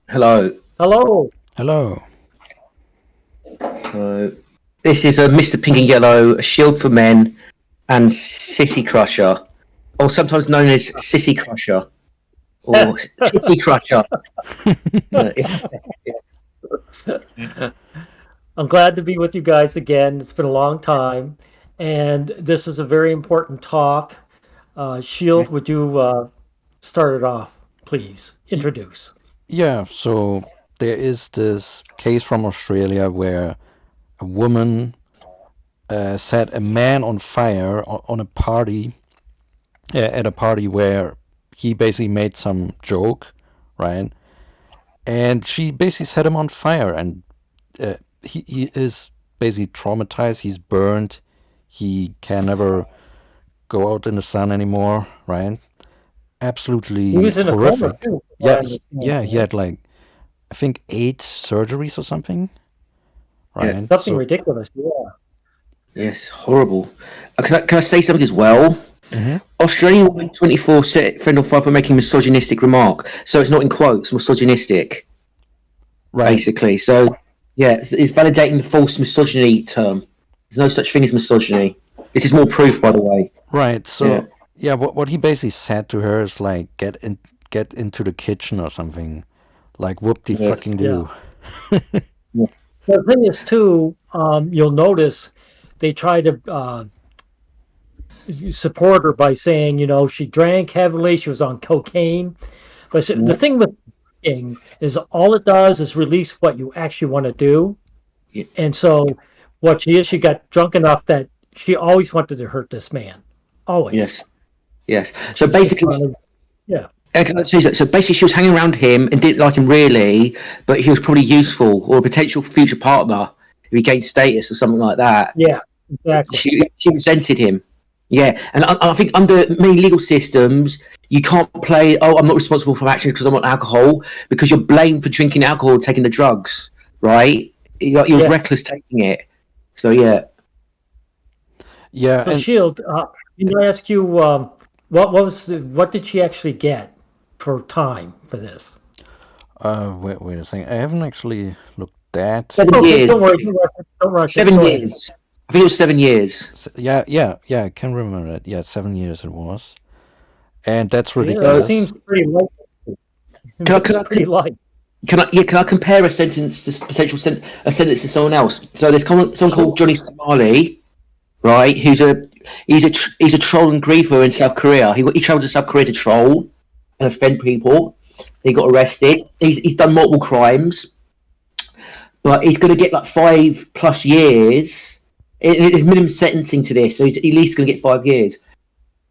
Hello. Hello. Hello. This is a Mr. Pink and Yellow, a shield for men, and City Crusher, or sometimes known as Sissy Crusher, or Titty Crusher. I'm glad to be with you guys again. It's been a long time, and this is a very important talk. Shield, would you start it off, please? Introduce. Yeah, so there is this case from Australia where a woman set a man on fire on a party, at a party where he basically made some joke, right? And she basically set him on fire, and he is basically traumatized. He's burned. He can never go out in the sun anymore, right? He Absolutely was in a coma horrific. too. Yeah, he had like I think 8 surgeries or something, Yeah. right? Something So, ridiculous. Yeah. Yes, horrible. Can I say something as well? mhm. Australian woman 24 set friend on fire for making misogynistic remark. So it's not in quotes, misogynistic, Right, basically. So, yeah, it's validating the false misogyny term. There's no such thing as misogyny. This is more proof, by the way. right. Yeah. So, yeah, what he basically said to her is like, get into the kitchen or something, like whoop de Yeah. fucking Yeah. do. Yeah. The thing is, too, you'll notice they try to support her by saying, she drank heavily, she was on cocaine. But the thing with drinking is all it does is release what you actually want to do. Yeah. And so what she got drunk enough that she always wanted to hurt this man. Always. Yes. Yes. And So she's just basically, trying to, yeah. so basically, she was hanging around him and didn't like him really, but he was probably useful or a potential future partner if he gained status or something like that. Yeah, exactly. She resented him. Yeah, and I think under many legal systems, you can't play. Oh, I'm not responsible for my actions because I'm on alcohol, because you're blamed for drinking alcohol and taking the drugs, right? He was Yes. reckless taking it. So yeah. Yeah, So and Shield, can I ask you what did she actually get for time for this? wait a second. I haven't actually looked that. Okay, Years. don't worry, don't rush it. Seven Go ahead. years. I think it was 7 years. Yeah, I can remember that. Yeah, 7 years it was, and that's Yeah, that So ridiculous. seems pretty light. can I, That's can I, pretty light. can I compare a sentence to a sentence to someone else? So there's someone Sure. called Johnny Somali, right? He's a troll and griefer in South Korea. He travelled to South Korea to troll and offend people. He got arrested. He's done multiple crimes, but he's going to get like 5+ years. There's minimum sentencing to this, so he's at least going to get 5 years.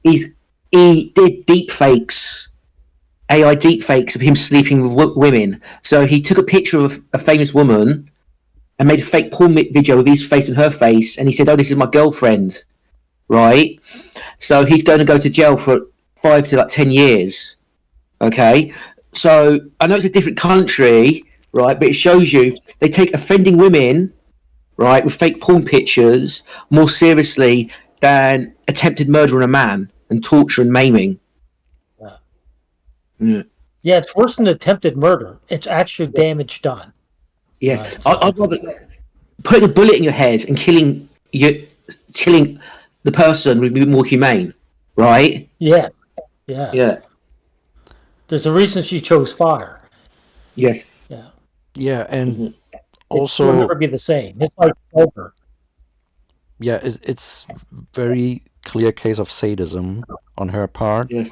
He did deep fakes, AI deep fakes of him sleeping with women. So he took a picture of a famous woman and made a fake porn video with his face and her face, and he said, "Oh, this is my girlfriend," right? So he's going to go to jail for 5 to 10 years. Okay, so I know it's a different country, right? But it shows you they take offending women, right, with fake porn pictures more seriously than attempted murder on a man and torture and maiming. Yeah. Yeah. Yeah, it's worse than attempted murder. It's actual damage done. Yes, Right. So, I'd rather putting a bullet in your head and killing the person would be more humane, right? yeah. Yes. Yeah. There's a reason she chose fire. Yes. Yeah. Yeah, and Mm-hmm. It will never also, be the same. It's like over. yeah, it's very clear case of sadism on her part, Yes.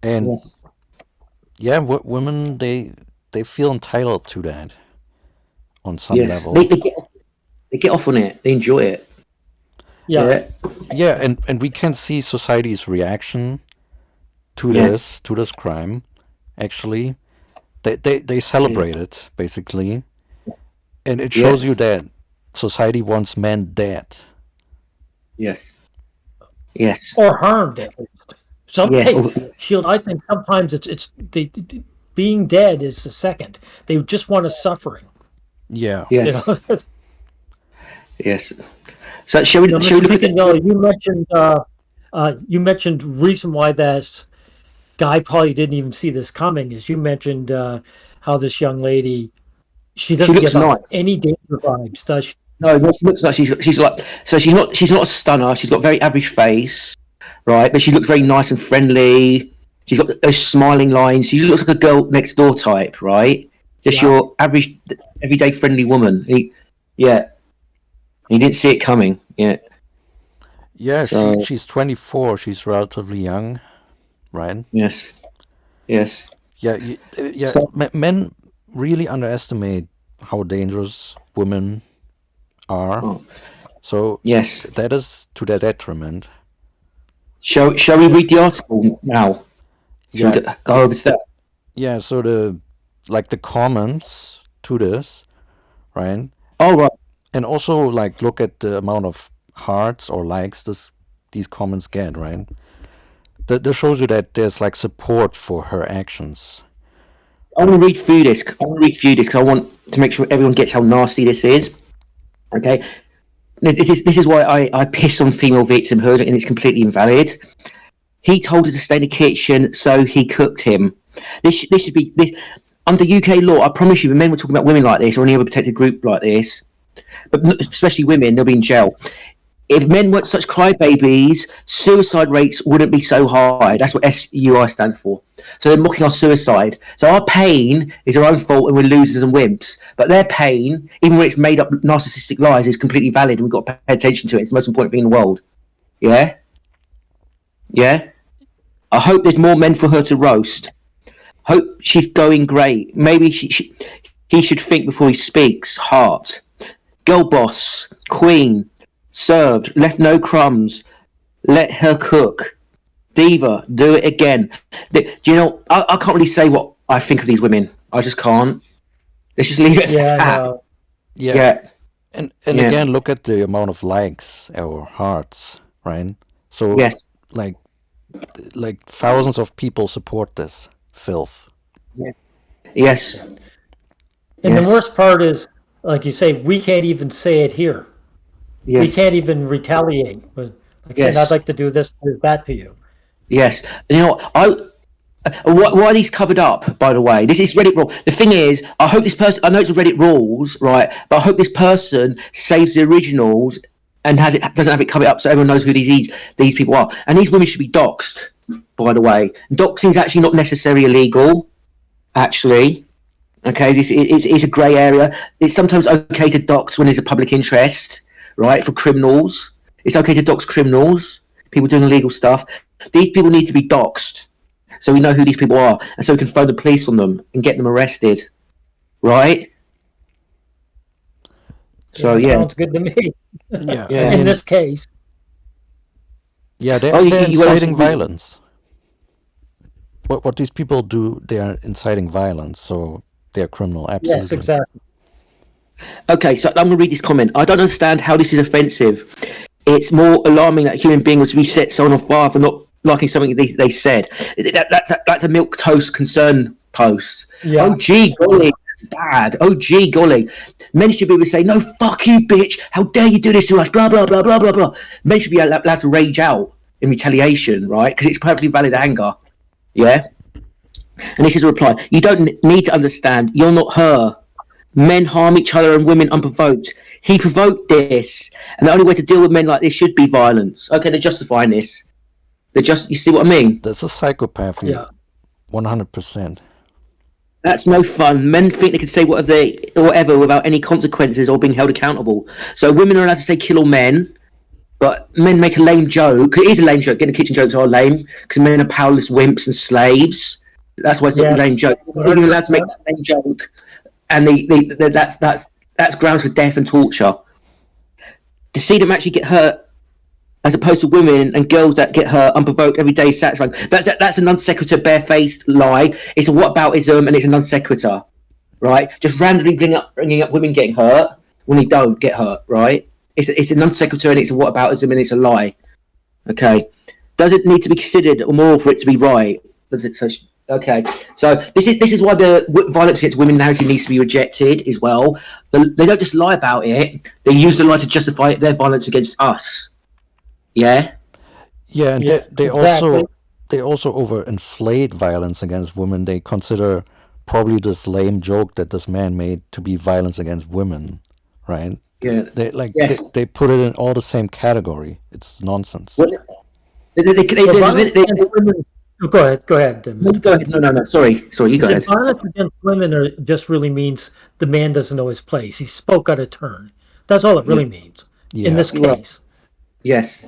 and Yes. yeah, women they feel entitled to that on some Yes. level. They get off on it. They enjoy it. Yeah. Yeah. Yeah, and we can see society's reaction Yeah. to this crime. Actually, they celebrate it basically, and it Yeah. shows you that society wants men dead. Yes. Yes. Or harmed at least. Yeah. Hey, Shield, I think sometimes being dead is the second. They just want us suffering. Yeah, You Yes. know. Yes. So shall we Mr. look at Pink and the? Yellow, you mentioned reason why that's guy probably didn't even see this coming. As you mentioned, how this young lady, she doesn't looks give off nice. any danger vibes, does she? No, she looks like she's like, so she's not a stunner. She's got a very average face, right? But she looks very nice and friendly. She's got those smiling lines. She looks like a girl next door type, right? Just Yeah. your average, everyday friendly woman. Yeah, you didn't see it coming. Yeah, Yeah, So- she's 24. She's relatively young, right? yes. Yeah, So- men really underestimate how dangerous women are. Oh. So Yes. that is to their detriment. Shall we read the article now? Shall we go over to that? Yeah, so the comments to this, right? Oh, right. And also like look at the amount of hearts or likes these comments get, right? That shows you that there's like support for her actions. I want to read through this. Because I want to make sure everyone gets how nasty this is. Okay, this is why I piss on female victimhood, and it's completely invalid. He told her to stay in the kitchen, so he cooked him. This should be this under UK law. I promise you, when men were talking about women like this or any other protected group like this, but especially women, they'll be in jail. If men weren't such crybabies, suicide rates wouldn't be so high. That's what SUI stands for. So they're mocking our suicide. So our pain is our own fault and we're losers and wimps. But their pain, even when it's made up narcissistic lies, is completely valid and we've got to pay attention to it. It's the most important thing in the world. Yeah? Yeah? I hope there's more men for her to roast. Hope she's going great. Maybe he should think before he speaks. Heart. Girl boss. Queen. Served, left no crumbs, let her cook. Diva, do it again. Do you know, I can't really say what I think of these women. I just can't. Let's just leave it at that. No. Yeah. And Yeah. again, look at the amount of likes or hearts, right? So Yes. like thousands of people support this filth. Yes. And Yes. the worst part is, like you say, we can't even say it here. Yes. We can't even retaliate. Like saying, Yes. I'd like to do this or that to you. Yes. You know what? Why are these covered up, by the way? This is Reddit rule. The thing is, I hope this person, I know it's a Reddit rules, right? But I hope this person saves the originals and doesn't have it covered up so everyone knows who these people are. And these women should be doxxed, by the way. Doxing is actually not necessarily illegal, actually. Okay, it's a grey area. It's sometimes okay to dox when there's a public interest, right? For criminals. It's okay to dox criminals, people doing illegal stuff. These people need to be doxed so we know who these people are and so we can phone the police on them and get them arrested, right? So yeah. Sounds good to me. Yeah. Yeah. In this case. Yeah, they're Oh, you inciting also- violence. What these people do, they are inciting violence, so they're criminal, absolutely. Yes, exactly. Okay, so I'm going to read this comment. I don't understand how this is offensive. It's more alarming that a human being was to be set someone on fire for not liking something they said. That's a milk toast concern post. Yeah. Oh, gee, golly, that's bad. Oh, gee, golly. Men should be able to say, no, fuck you, bitch. How dare you do this to us? Blah, blah, blah, blah, blah, blah. Men should be allowed to rage out in retaliation, right? Because it's perfectly valid anger. Yeah? And this is a reply. You don't need to understand. You're not her. Men harm each other and women unprovoked. He provoked this. And the only way to deal with men like this should be violence. Okay, they're justifying this. You see what I mean? That's a psychopathy, Yeah. 100%. That's no fun. Men think they can say whatever without any consequences or being held accountable. So women are allowed to say kill all men, but men make a lame joke. It is a lame joke. Getting kitchen jokes are lame because men are powerless wimps and slaves. That's why it's Yes. a lame joke. You're allowed to make that lame joke, and that's grounds for death and torture. To see them actually get hurt, as opposed to women and girls that get hurt unprovoked every day, satisfying. That's a non sequitur, barefaced lie. It's a whataboutism, and it's a non sequitur, right? Just randomly bringing up women getting hurt when they don't get hurt, right? It's a non sequitur, and it's a whataboutism, and it's a lie. Okay, does it need to be considered or moral for it to be right? Okay, so this is why the violence against women narrative needs to be rejected as well. They don't just lie about it; they use the lie to justify their violence against us. Yeah. Yeah, and Yeah, they exactly. also they also overinflate violence against women. They consider probably this lame joke that this man made to be violence against women, right? Yeah. They put it in all the same category. It's nonsense. What, Violence against women. Oh, go ahead, Mr. go ahead. No. Sorry, you go ahead. Violence against women just really means the man doesn't know his place. He spoke out of turn. That's all it really means in this case. Yes.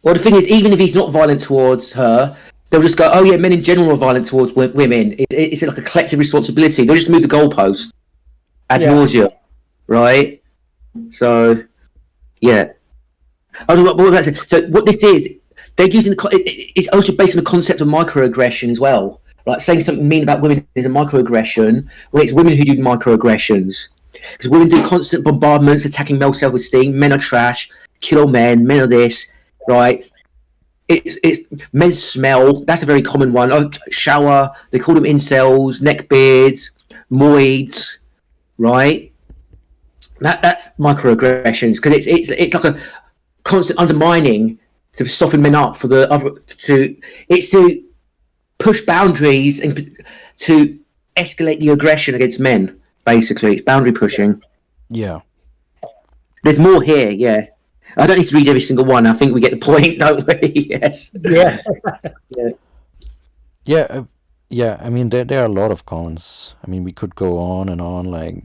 Well, the thing is, even if he's not violent towards her, they'll just go, "Oh yeah, men in general are violent towards women." It's like a collective responsibility. They'll just move the goalpost ad nauseum, right? So, yeah. What was I saying? So, what this is, they're using it's also based on the concept of microaggression as well. Like saying something mean about women is a microaggression when it's women who do microaggressions. Because women do constant bombardments, attacking male self-esteem. Men are trash. Kill all men. Men are this, right? It's men smell. That's a very common one. Oh, shower. They call them incels, neckbeards, moids, right? That's microaggressions because it's like a constant undermining to soften men up for the other. It's to push boundaries and to escalate the aggression against men. Basically, it's boundary pushing. Yeah. There's more here. Yeah. I don't need to read every single one. I think we get the point, don't we? Yes. Yeah. Yeah. I mean, there are a lot of comments. I mean, we could go on and on, like.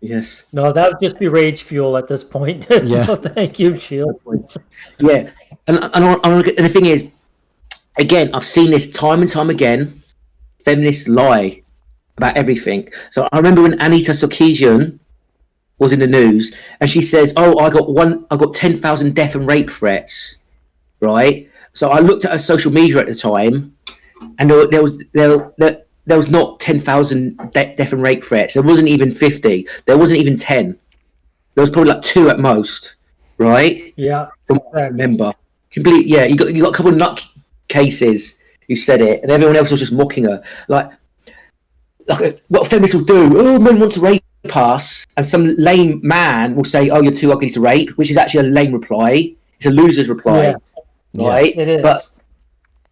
Yes. No, that would just be rage fuel at this point. Yeah. No, thank you, Shield. Yeah, and the thing is, again, I've seen this time and time again. Feminists lie about everything. So I remember when Anita Sarkeesian was in the news, and she says, "Oh, I got 10,000 death and rape threats," right? So I looked at her social media at the time, and there was not 10,000 death and rape threats. There wasn't even 50. There wasn't even 10. There was probably like 2 at most, right? Yeah. From what I remember. Yeah, you got a couple of nut cases who said it, and everyone else was just mocking her. Like what feminists will do, oh, men want to rape us, and some lame man will say, "Oh, you're too ugly to rape," which is actually a lame reply. It's a loser's reply, right? It is.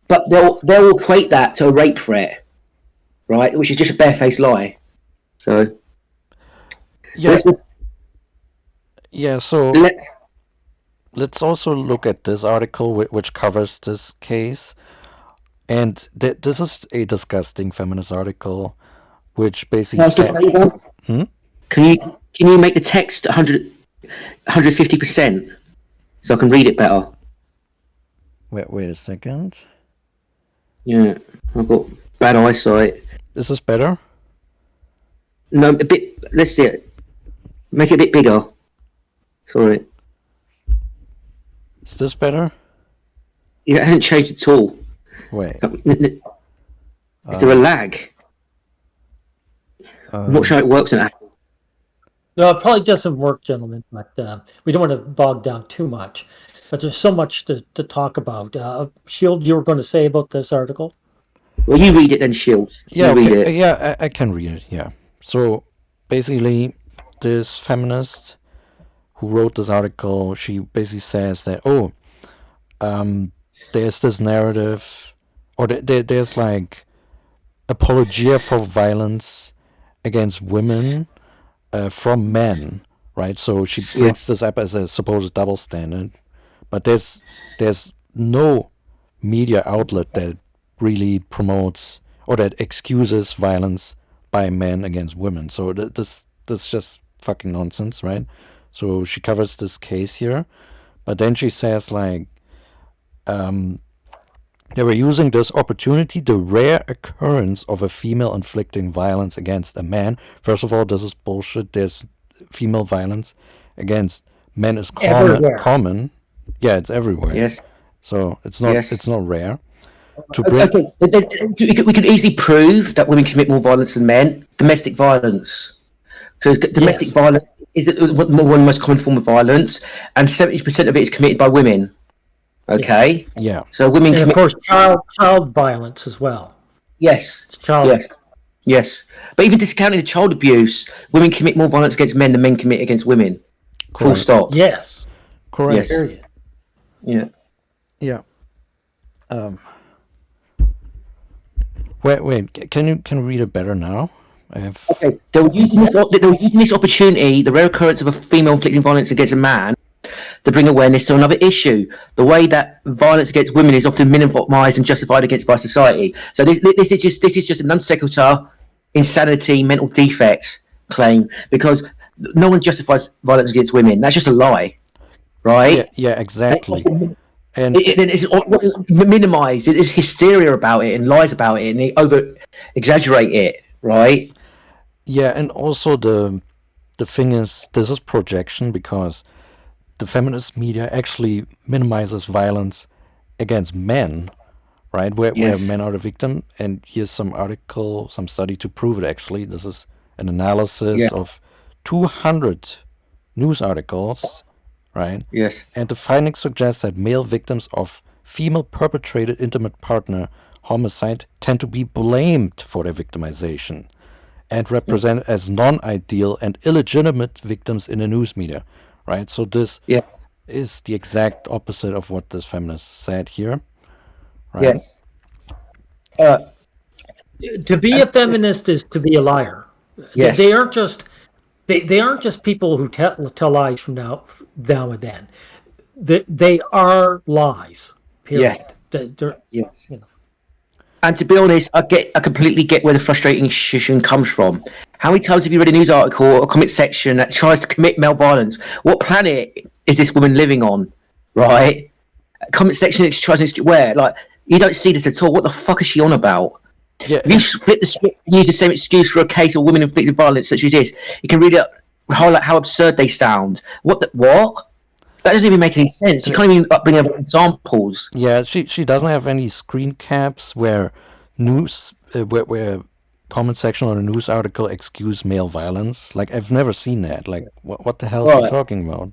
But they'll equate that to a rape threat, right? Which is just a barefaced lie. So So let's also look at this article which covers this case, and this is a disgusting feminist article, which basically Can you make the text 150% so I can read it better? Wait a second. Yeah, I've got bad eyesight. Is this better? No, a bit. Let's see it. Make it a bit bigger. Sorry. Is this better? Yeah, it hasn't changed at all. Wait. Is there a lag? I'm not sure how it works in Apple. No, it probably doesn't work, gentlemen, but we don't want to bog down too much. But there's so much to talk about. Shield, you were going to say about this article? Well, you read it then, Shield. Yeah, read okay. it. Yeah, I can read it. Yeah. So basically, this feminist who wrote this article, she basically says that there's this narrative, or there's like apologia for violence against women from men, right? So she brings this up as a supposed double standard, but there's no media outlet that really promotes or that excuses violence by men against women. So this is just fucking nonsense, right? So she covers this case here, but then she says like they were using this opportunity, the rare occurrence of a female inflicting violence against a man. First of all, this is bullshit. There's female violence against men is common. Yeah, it's everywhere. Yes. So it's not rare. Okay, we can easily prove that women commit more violence than men. Domestic violence. So domestic violence is one of the most common form of violence, and 70% of it is committed by women. Okay. Yeah. So women and of course child violence as well. Yes. Child. Yes. But even discounting the child abuse, women commit more violence against men than men commit against women. Correct. Full stop. Yes. Correct. Yes. Period. Yeah. Yeah. Wait. Can you read it better now? I have. Okay, they were using this opportunity, the rare occurrence of a female inflicting violence against a man, to bring awareness to another issue: the way that violence against women is often minimised and justified against by society. So this is just a non sequitur, insanity, mental defect claim, because no one justifies violence against women. That's just a lie, right? Yeah, exactly. And It's minimised. There's hysteria about it and lies about it, and they over exaggerate it, right? yeah, and also the thing is, this is projection because the feminist media actually minimizes violence against men, right? Where Yes. men are the victim. And here's some article, some study to prove it. Actually, this is an analysis Yeah. of 200 news articles, right? Yes. And the findings suggest that male victims of female perpetrated intimate partner homicide tend to be blamed for their victimization and represented as non-ideal and illegitimate victims in the news media, right? So this Yeah. is the exact opposite of what this feminist said here, right? Yes. To be a feminist is to be a liar. Yes. They aren't just they aren't just people who tell lies from now and then. They are lies. Period. Yes. They're- Yes. you know. And to be honest, I completely get where the frustration comes from. How many times have you read a news article or comment section that tries to commit male violence? What planet is this woman living on? Right? Comment section that tries to where? Like, you don't see this at all. What the fuck is she on about? Yeah, If you flip the script and use the same excuse for a case of women inflicted violence such as this, you can read it, highlight how absurd they sound. What? That doesn't even make any sense. You can't even bring up examples. yeah. She doesn't have any screen caps where news where comment section on a news article excuse male violence. Like, I've never seen that. Like, what the hell is she Right. talking about?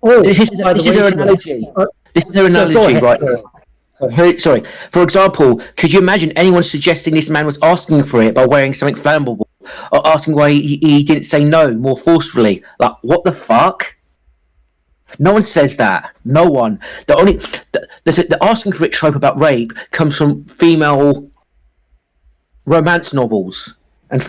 Oh, This is by the her way, analogy. uh, This is her go analogy, ahead. right here. Sorry. For example, could you imagine anyone suggesting this man was asking for it by wearing something flammable, or asking why he didn't say no more forcefully? Like, what the fuck? No one says that. No one. The asking for it trope about rape comes from female romance novels and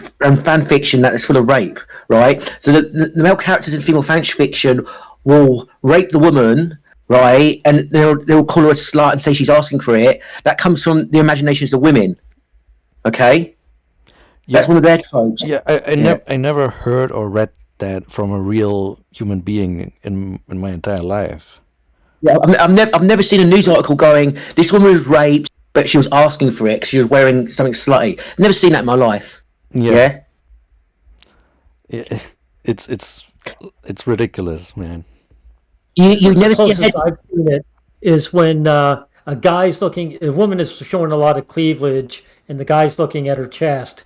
fan fiction that is full of rape, right? So the male characters in female fan fiction will rape the woman, right? And they'll call her a slut and say she's asking for it. That comes from the imaginations of women. Okay? That's one of their tropes. Yeah, I never heard or read that from a real human being in my entire life. Yeah, I've never seen a news article going, this woman was raped, but she was asking for it because she was wearing something slutty. I've never seen that in my life. Yeah? It's ridiculous, man. You never see a closest head. I've seen it is when a woman is showing a lot of cleavage, and the guy's looking at her chest,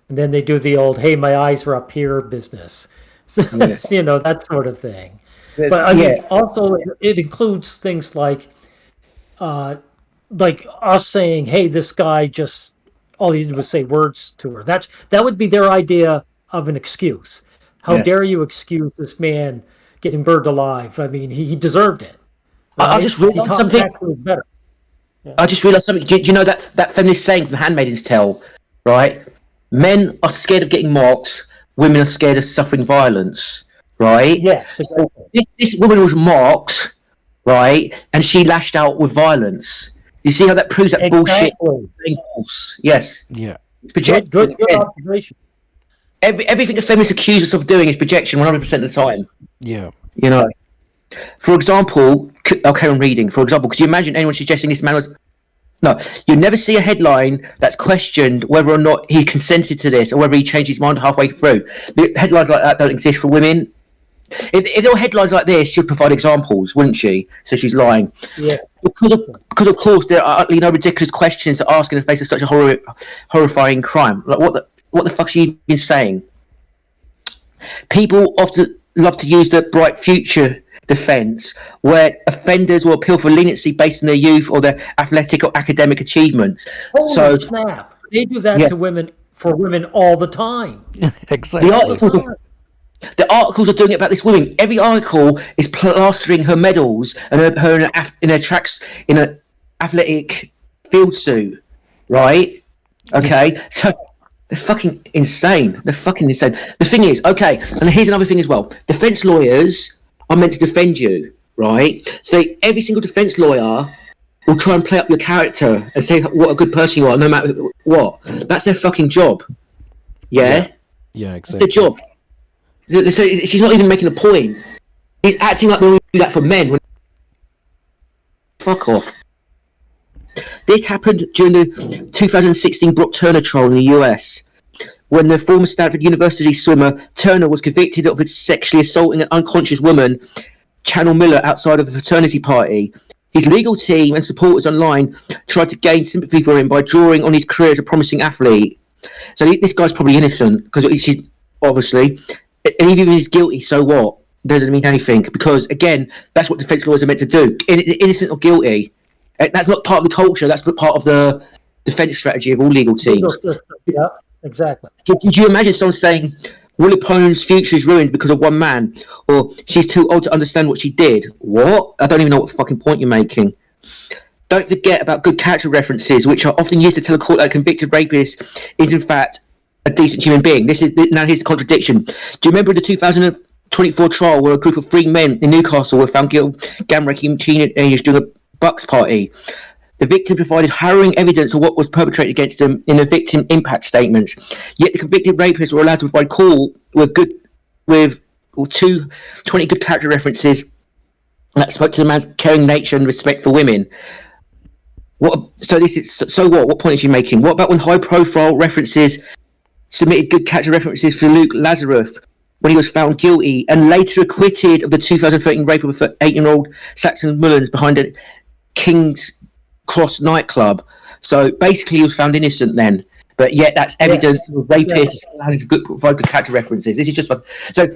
and then they do the old "Hey, my eyes are up here" business. So, Yes. that sort of thing. But I mean, Yeah. also it includes things like us saying, "Hey, this guy just all he did was say words to her." That would be their idea of an excuse. How Yes. dare you excuse this man getting burned alive? I mean, he deserved it. I right? just He realised talked something. back to it better. I just realised something. Do you know that feminist saying from Handmaid's Tale, right? Men are scared of getting mocked. Women are scared of suffering violence, right? Yes, exactly. This woman was mocked, right? And she lashed out with violence. You see how that proves that bullshit Exactly. is false? Yes. Yeah. Project. Good observation. Everything the feminists accuse us of doing is projection 100% of the time. Yeah. You know. For example, I'll carry on reading. For example, could you imagine anyone suggesting this man was... No, you never see a headline that's questioned whether or not he consented to this or whether he changed his mind halfway through. Headlines like that don't exist for women. If there were headlines like this, she'd provide examples, wouldn't she? So she's lying. Yeah. Because of course, there are ridiculous questions to ask in the face of such a horrifying crime. Like, what the fuck is she even saying? People often love to use the bright future defence, where offenders will appeal for leniency based on their youth or their athletic or academic achievements. Holy snap! They do that to women all the time. Exactly. The articles are doing it about this woman. Every article is plastering her medals and her in an athletic field suit, right? Okay, so they're fucking insane. They're fucking insane. The thing is, okay, and here's another thing as well. Defense lawyers are meant to defend you, right? So every single defense lawyer will try and play up your character and say what a good person you are, no matter what. That's their fucking job. Yeah? Yeah, It's exactly. their job. So she's not even making a point. He's acting like they only do that for men. Fuck off. This happened during the 2016 Brock Turner trial in the US, when the former Stanford University swimmer Turner was convicted of sexually assaulting an unconscious woman, Channel Miller, outside of a fraternity party. His legal team and supporters online tried to gain sympathy for him by drawing on his career as a promising athlete. So this guy's probably innocent, because she's obviously, and even if he's guilty, so what? Doesn't mean anything, because again, that's what defense lawyers are meant to do. Innocent or guilty. That's not part of the culture, that's part of the defense strategy of all legal teams. Yeah, exactly. Could you imagine someone saying, Will Pone's future is ruined because of one man, or she's too old to understand what she did? What? I don't even know what fucking point you're making. Don't forget about good character references, which are often used to tell a court that a convicted rapist is in fact a decent human being. Now here's the contradiction. Do you remember the 2024 trial where a group of 3 men in Newcastle were found guilty of gang-raping teenagers during a Bucks party? The victim provided harrowing evidence of what was perpetrated against them in a victim impact statement. Yet the convicted rapists were allowed to provide call with 20 good character references that spoke to the man's caring nature and respect for women. What? So what? What point is she making? What about when high-profile references submitted good character references for Luke Lazarus when he was found guilty and later acquitted of the 2013 rape of 8-year-old Saxon Mullins behind a King's Cross nightclub? So basically, he was found innocent then, but yet that's evidence of rapists allowed to provide good character references. This is just fun. So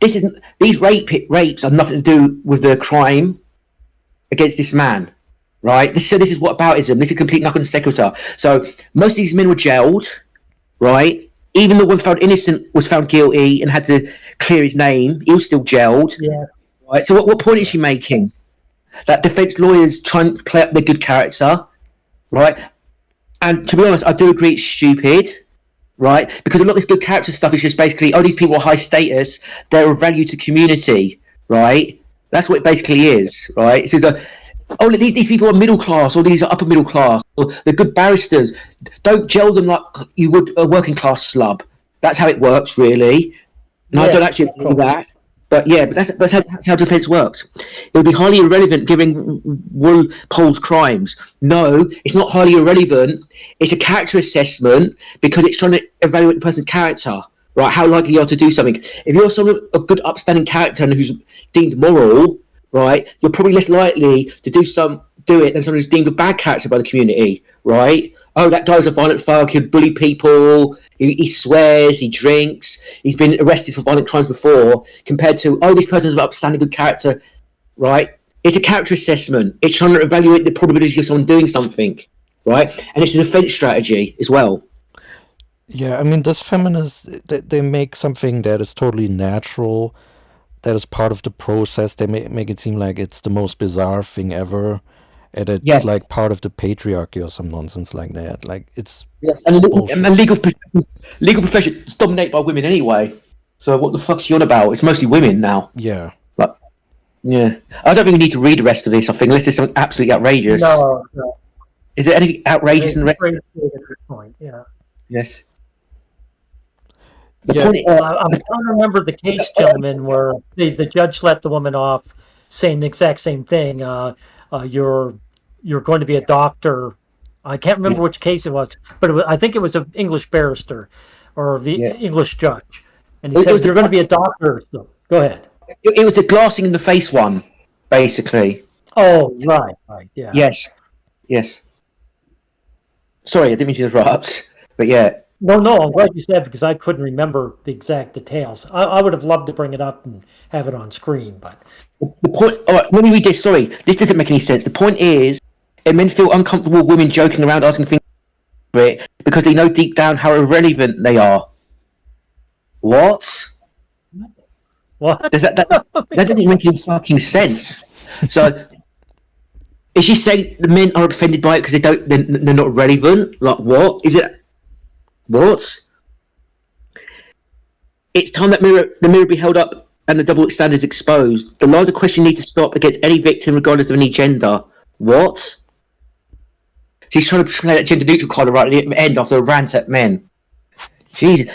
this isn't. These rapes have nothing to do with the crime against this man, right? This is whataboutism. This is complete non sequitur. So most of these men were jailed, right? Even the one found innocent was found guilty and had to clear his name. He was still jailed, right? So what point is she making? That defense lawyers try and play up their good character, right? And to be honest, I do agree it's stupid, right? Because a lot of this good character stuff is just basically, these people are high status, they're of value to community, right? That's what it basically is, right? So these people are middle class, or these are upper middle class, or they're good barristers. Don't gel them like you would a working class slub. That's how it works, really. And I don't actually agree with that. But yeah, that's how defence works. It would be highly irrelevant given Paul's crimes. No, it's not highly irrelevant. It's a character assessment because it's trying to evaluate the person's character, right? How likely you are to do something. If you're someone of good, upstanding character and who's deemed moral, right, you're probably less likely to do it than someone who's deemed a bad character by the community, right? Oh, that guy's a violent thug, he'll bully people, he swears, he drinks, he's been arrested for violent crimes before, compared to, this person's of upstanding good character, right? It's a character assessment. It's trying to evaluate the probability of someone doing something, right? And it's a defense strategy as well. Yeah, I mean, those feminists, they make something that is totally natural, that is part of the process. They make it seem like it's the most bizarre thing ever. And it's like part of the patriarchy or some nonsense like that. Like it's and legal profession is dominated by women anyway. So what the fuck's she on about? It's mostly women now. Yeah. But yeah, I don't think we need to read the rest of this. I think unless there's something absolutely outrageous. No. Is there anything outrageous in the rest? Point. Yeah. Yes. I'm trying to remember the case, gentlemen, where the judge let the woman off, saying the exact same thing. You're going to be a doctor. I can't remember which case it was, but I think it was an English barrister or the English judge, and he said you're going to be a doctor. So, go ahead. It was the glassing in the face one, basically. Oh, right, yeah. Yes. Sorry, I didn't mean to interrupt, but yeah. No, I'm glad you said, because I couldn't remember the exact details. I would have loved to bring it up and have it on screen, but the point. All right, let me read this. Sorry, this doesn't make any sense. The point is, men feel uncomfortable with women joking around, asking things for it because they know deep down how irrelevant they are. What? That doesn't make any fucking sense. So, is she saying the men are offended by it because they're not relevant? Like, what is it? What? It's time that the mirror be held up and the double standards exposed. The lines of question need to stop against any victim, regardless of any gender. What? She's trying to play that gender neutral card right at the end after a rant at men. Jesus.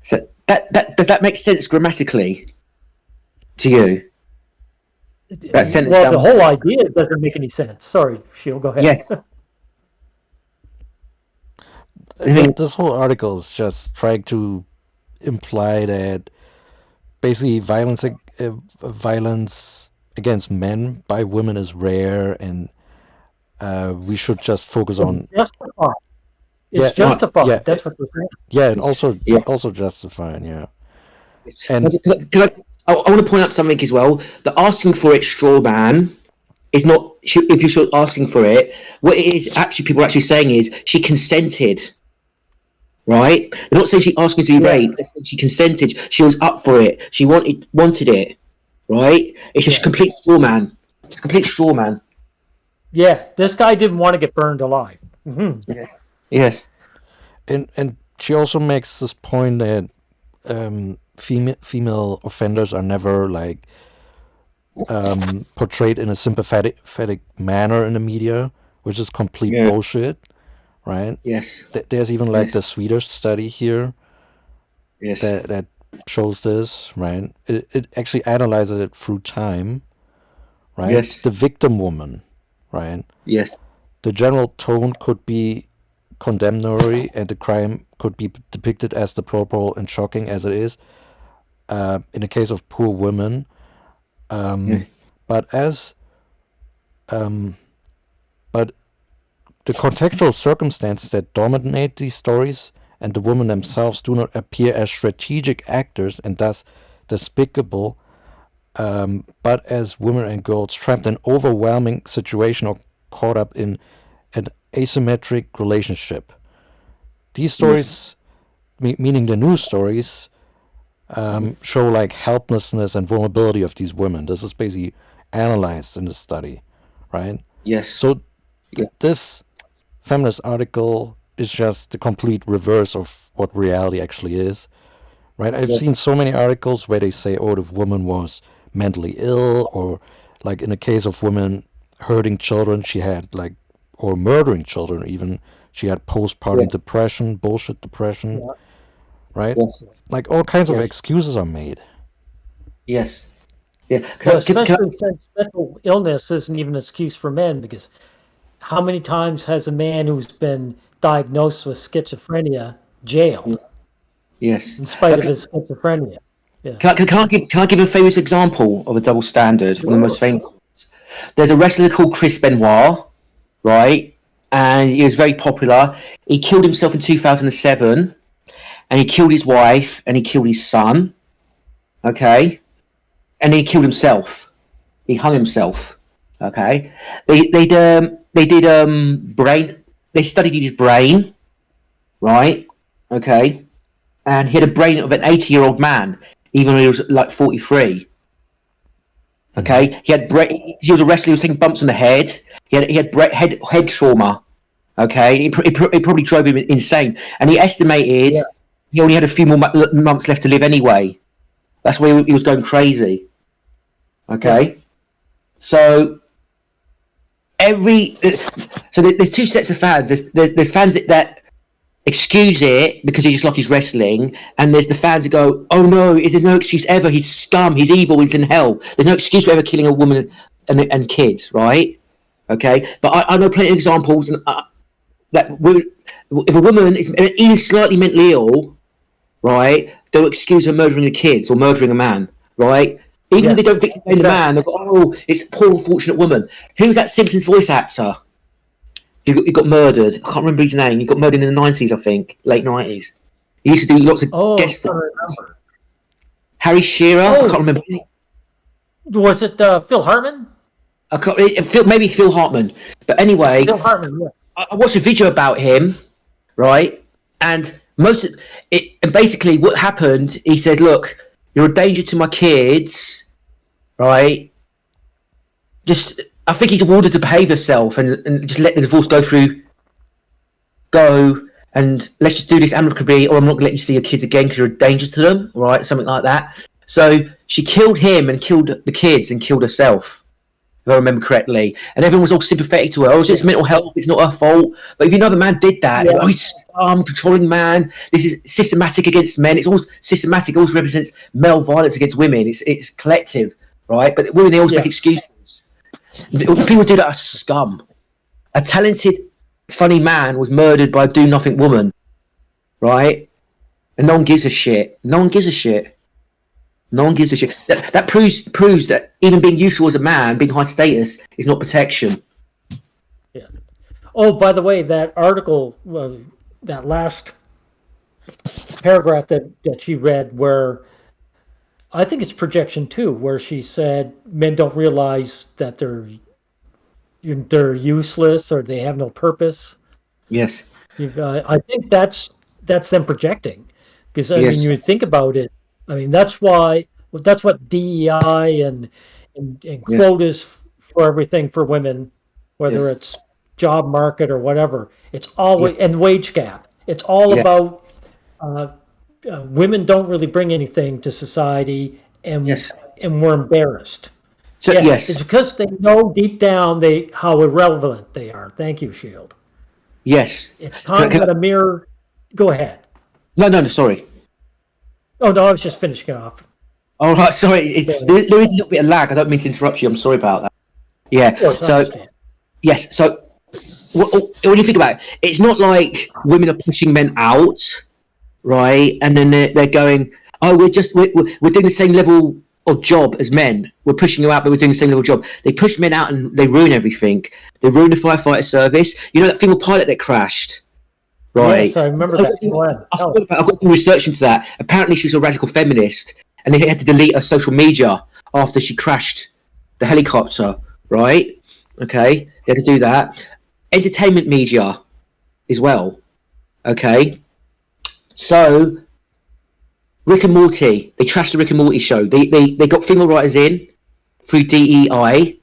So that does that make sense grammatically to you? That sentence Well, the whole idea doesn't make any sense. Sorry, Shield, go ahead. Yes. This whole article is just trying to imply that basically violence against men by women is rare, and we should just focus on justified. It's justified. Yeah, that's what we're saying. Yeah, and also justified. Yeah. And I want to point out something as well. The asking for it straw man is not. If you're asking for it, what it is actually people are actually saying is she consented. Right? They're not saying she asked me to be raped. She consented. She was up for it. She wanted it. Right? It's just a complete straw man. It's a complete straw man. Yeah, this guy didn't want to get burned alive. Mm-hmm. Yes. And she also makes this point that female offenders are never like portrayed in a sympathetic manner in the media, which is complete bullshit. Right? Yes. There's even like the Swedish study here that shows this, right? It actually analyzes it through time, right? Yes. The victim woman, right? Yes. The general tone could be condemnatory and the crime could be depicted as deplorable and shocking as it is in the case of poor women. But the contextual circumstances that dominate these stories and the women themselves do not appear as strategic actors and thus despicable, but as women and girls trapped in overwhelming situation or caught up in an asymmetric relationship. These stories, meaning the news stories, show like helplessness and vulnerability of these women. This is basically analyzed in the study, right? Yes. So this feminist article is just the complete reverse of what reality actually is, right? I've seen so many articles where they say, oh, the woman was mentally ill, or like in the case of women hurting children, she had like, or murdering children even, she had postpartum depression, bullshit depression, right? Yes. Like all kinds of excuses are made. Yes. Yeah. Especially since mental illness isn't even an excuse for men, because how many times has a man who's been diagnosed with schizophrenia jailed? Yes. In spite of his schizophrenia. Yeah. Can I give a famous example of a double standard? One of the most famous. There's a wrestler called Chris Benoit, right? And he was very popular. He killed himself in 2007, and he killed his wife, and he killed his son. Okay, and then he killed himself. He hung himself. Okay, they did brain. They studied his brain, right? Okay, and he had a brain of an 80-year-old man, even though he was like 43. Okay, he was a wrestler. He was taking bumps on the head. He had head trauma. Okay, it probably drove him insane, and he estimated he only had a few more months left to live anyway. That's why he was going crazy. Okay, so there's two sets of fans. There's fans that excuse it because he just like his wrestling, and there's the fans that go, oh no, there's no excuse ever, he's scum, he's evil, he's in hell, there's no excuse for ever killing a woman and kids, right? Okay, but I know plenty of examples that if a woman is even slightly mentally ill, right, they'll excuse her murdering the kids or murdering a man, right? Even if they don't victimize the man, they'll go, oh, it's a poor unfortunate woman. Who's that Simpsons voice actor? He got murdered. I can't remember his name. He got murdered in the 90s, I think, late 90s. He used to do lots of guest spots. Harry Shearer. I can't remember. Was it Phil Hartman? Maybe Phil Hartman. But anyway, Phil Hartman. Yeah. I watched a video about him, right? And and basically what happened, he says, "Look, you're a danger to my kids, right? I think he ordered to behave herself and just let the divorce go through. and let's just do this amicably, or I'm not going to let you see your kids again because you're a danger to them, right? Something like that. So she killed him and killed the kids and killed herself, if I remember correctly. And everyone was all sympathetic to her. Oh, it's mental health. It's not her fault. But if you know the man did that, Yeah. oh, he's controlling man. This is systematic against men. It's always systematic. It always represents male violence against women. It's collective, right? But women, they always make excuses. People do that are scum. A talented, funny man was murdered by a do-nothing woman, right? And no one gives a shit. No one gives a shit. No one gives a shit. That proves that even being useful as a man, being high status, is not protection. Yeah. Oh, by the way, that article, that last paragraph that she read, where I think it's projection too, where she said men don't realize that they're useless or they have no purpose. Yes. I think that's them projecting, because I mean, Yes. you think about it. I mean, that's what DEI and quotas for everything for women, whether Yes. it's job market or whatever. It's always and wage gap. It's all Yeah. about women don't really bring anything to society, and Yes. and we're embarrassed. So, Yeah, yes. it's because they know deep down how irrelevant they are. Thank you, Shield. Yes. It's time that a mirror. Go ahead. No, sorry. Oh no, I was just finishing off. Oh, right, sorry. There is a little bit of lag. I don't mean to interrupt you. I'm sorry about that. Yeah. Of course, I So, understand. yes. So, when you think about it, it's not like women are pushing men out, right? And then they're going, oh, we're doing the same level of job as men. We're pushing you out, but we're doing the same level of job. They push men out and they ruin everything. They ruin the firefighter service. You know that female pilot that crashed, right? Yes, I remember that. Go ahead. I've got to do research into that. Apparently, she was a radical feminist, and they had to delete her social media after she crashed the helicopter, right? Okay, they had to do that. Entertainment media as well, okay? So, Rick and Morty, they trashed the Rick and Morty show. They got female writers in through DEI,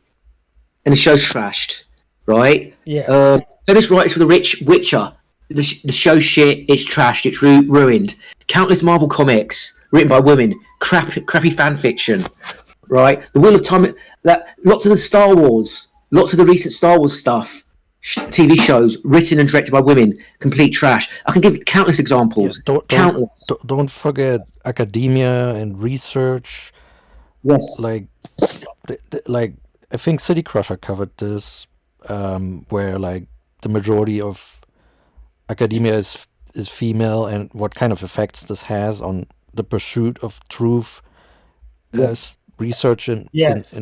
and the show's trashed, right? Yeah. Feminist writers for the Witcher. The show's shit. It's trashed. It's ruined. Countless Marvel comics written by women. Crappy fan fiction, right? The Wheel of Time. Lots of the Star Wars. Lots of the recent Star Wars stuff. TV shows written and directed by women. Complete trash. I can give countless examples. Countless. Don't forget academia and research. Yes. Like I think City Crusher covered this, where like the majority of academia is female, and what kind of effects this has on the pursuit of truth, as research in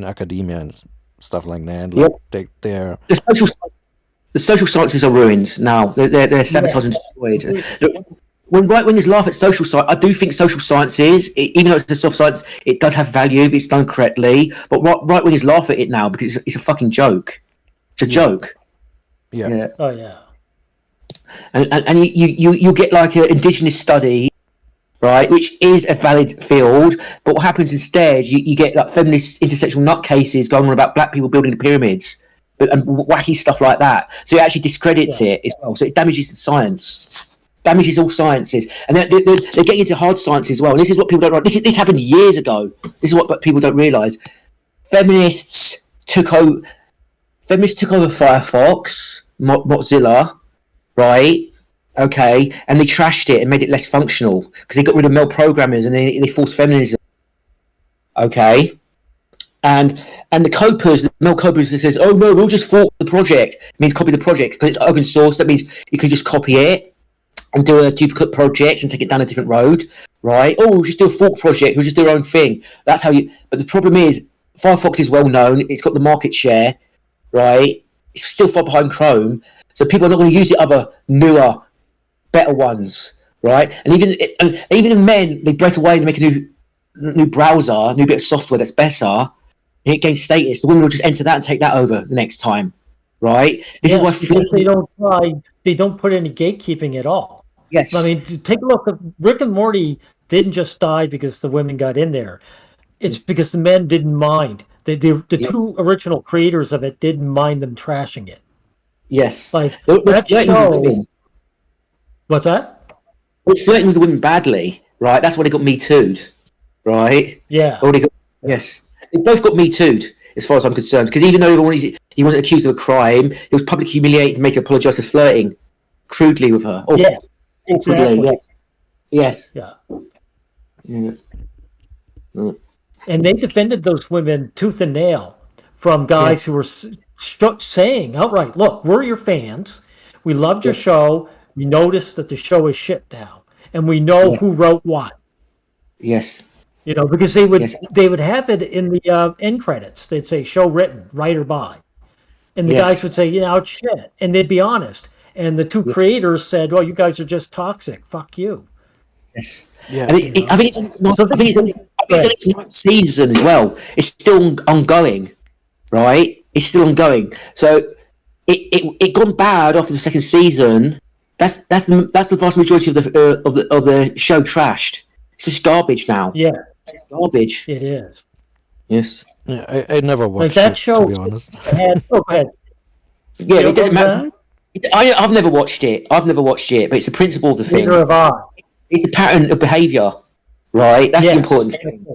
academia and stuff like that. Like they're the social sciences are ruined now. They're sabotaged and destroyed. When right wingers laugh at social science, I do think social sciences, even though it's a soft science, it does have value if it's done correctly. But right wingers laugh at it now because it's a fucking joke. It's a joke. Yeah. Oh yeah. And you get like an indigenous study, right, which is a valid field. But what happens instead, you get like feminist intersectional nutcases going on about black people building the pyramids and wacky stuff like that. So it actually discredits it as well. So it damages the science, damages all sciences, and they're getting into hard science as well. And this is what people don't realize. This happened years ago. This is what people don't realize. Feminists took over Firefox, Mozilla, right? Okay, and they trashed it and made it less functional because they got rid of male programmers and they forced feminism. Okay. And the male copers that says, oh no, we'll just fork the project. It means copy the project because it's open source. That means you can just copy it and do a duplicate project and take it down a different road, right? Oh, we'll just do a fork project. We'll just do our own thing. That's how you. But the problem is, Firefox is well known. It's got the market share, right? It's still far behind Chrome, so people are not going to use the other newer, better ones, right? And even in men, they break away and make a new browser, a new bit of software that's better. And it gains status. The women will just enter that and take that over the next time, right? This is why they don't put any gatekeeping at all. Yes. I mean, take a look. Rick and Morty didn't just die because the women got in there. It's because the men didn't mind. The two original creators of it didn't mind them trashing it. Yes. Like that show. What's that? Well, flirting with the women badly, right? That's why they got Me Too'd, right? Yeah. Or they got, yes, they both got Me Too'd, as far as I'm concerned. Because even though he wasn't accused of a crime, he was publicly humiliated and made to apologise for flirting crudely with her. Or Yeah. awkwardly, Exactly. yes. Yeah. Yes. Mm. And they defended those women tooth and nail from guys who were saying outright, "Look, we're your fans. We loved your show. We noticed that the show is shit now, and we know Yeah. who wrote what." Yes. You know, because they would Yes. have it in the end credits. They'd say "show written, writer by," and the guys Yes. would say, "Yeah, it's shit," and they'd be honest. And the two Yeah. creators said, "Well, you guys are just toxic. Fuck you." Yes. Yeah. I think it's So its ninth season as well. It's still ongoing, right? It's still ongoing. So it gone bad after the second season. That's the vast majority of the show trashed. It's just garbage now. yeah, It's garbage. it is. Yes. Yeah, I never Like watched that it, show to be honest. had. Oh, go ahead. Yeah, Jill, it doesn't what was matter. that? I've never watched it. But it's the principle of the thing. Neither have I. It's a pattern of behaviour, right? That's the important thing.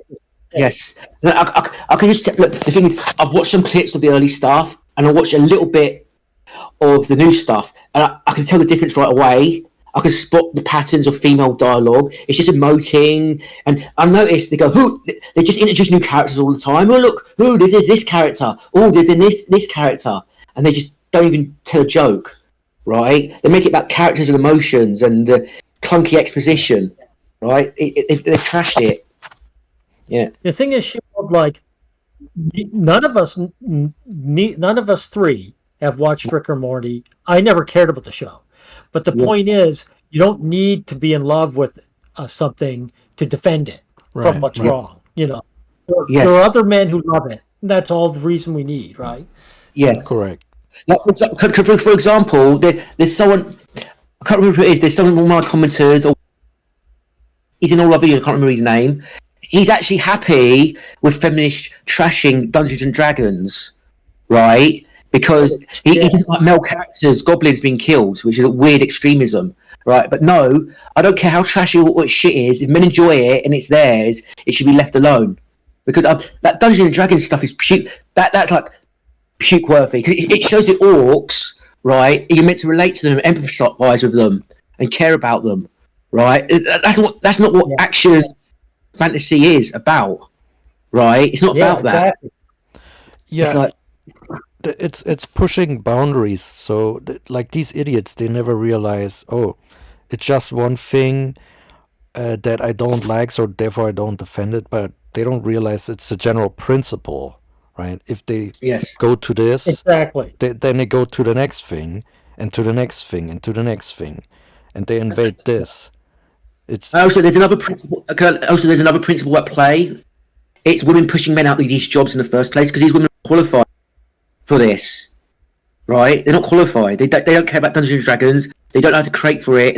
Yes. No, I can just look. The thing is, I've watched some clips of the early stuff, and I watched a little bit of the new stuff, and I can tell the difference right away. I can spot the patterns of female dialogue. It's just emoting, and I noticed they go, "Who?" They just introduce new characters all the time. Oh, look, who? This is this character. Oh, there's this character, and they just don't even tell a joke, right? They make it about characters and emotions and clunky exposition, right? They trashed it. Yeah. The thing is, like, none of us, none of us three have watched Rick or Morty. I never cared about the show, but the point is, you don't need to be in love with something to defend it from Right, what's right. wrong. You know, Yes. there are other men who love it. That's all the reason we need, right? Yes. Correct. Like for example, there's someone I can't remember who it is. There's someone one of my commenters, or he's in all our videos. I can't remember his name. He's actually happy with feminist trashing Dungeons and Dragons, right? Because he doesn't like male characters, goblins being killed, which is a weird extremism, right? But no, I don't care how trashy or what shit is. If men enjoy it and it's theirs, it should be left alone. Because that Dungeons and Dragons stuff is puke. That's like puke worthy. Because it shows the orcs, right? You're meant to relate to them, empathise with them, and care about them, right? That's not what action fantasy is about, right? It's not about exactly. that. Yeah, It's like, it's pushing boundaries. So like these idiots, they never realize, oh, it's just one thing that I don't like, so therefore I don't defend it. But they don't realize it's a general principle, right? If they yes, go to this, Exactly. then they go to the next thing, and to the next thing, and to the next thing, and they invade this. It's also there's another principle. There's another principle at play. It's women pushing men out of these jobs in the first place because these women are qualified for this, right? They're not qualified. They don't care about Dungeons and Dragons. They don't know how to create for it.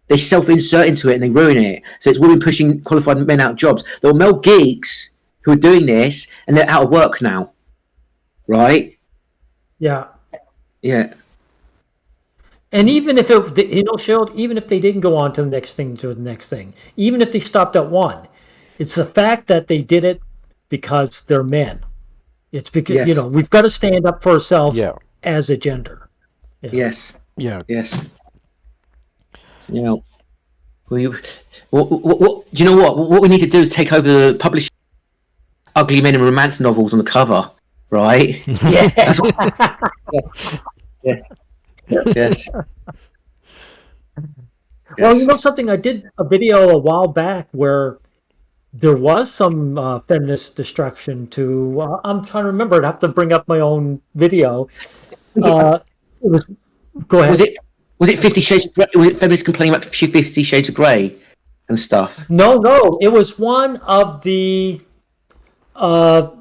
They self-insert into it and they ruin it. So it's women pushing qualified men out of jobs. There are male geeks who are doing this and they're out of work now, right? Yeah. Yeah. And even if Shield, even if they didn't go on to the next thing, even if they stopped at one, it's the fact that they did it because they're men. It's because Yes. we've got to stand up for ourselves Yeah. as a gender. Yeah. Yes. yeah, Yes. You know, what do you know what we need to do is take over the publishing ugly men and romance novels on the cover, right? Yeah. That's what, yes. Yes. Well, you know something? I did a video a while back where there was some feminist destruction to. I'm trying to remember. I'd have to bring up my own video. It was. Go ahead. Was it 50 Shades of Grey? Was it feminists complaining about 50 Shades of Grey and stuff? No, it was one of the women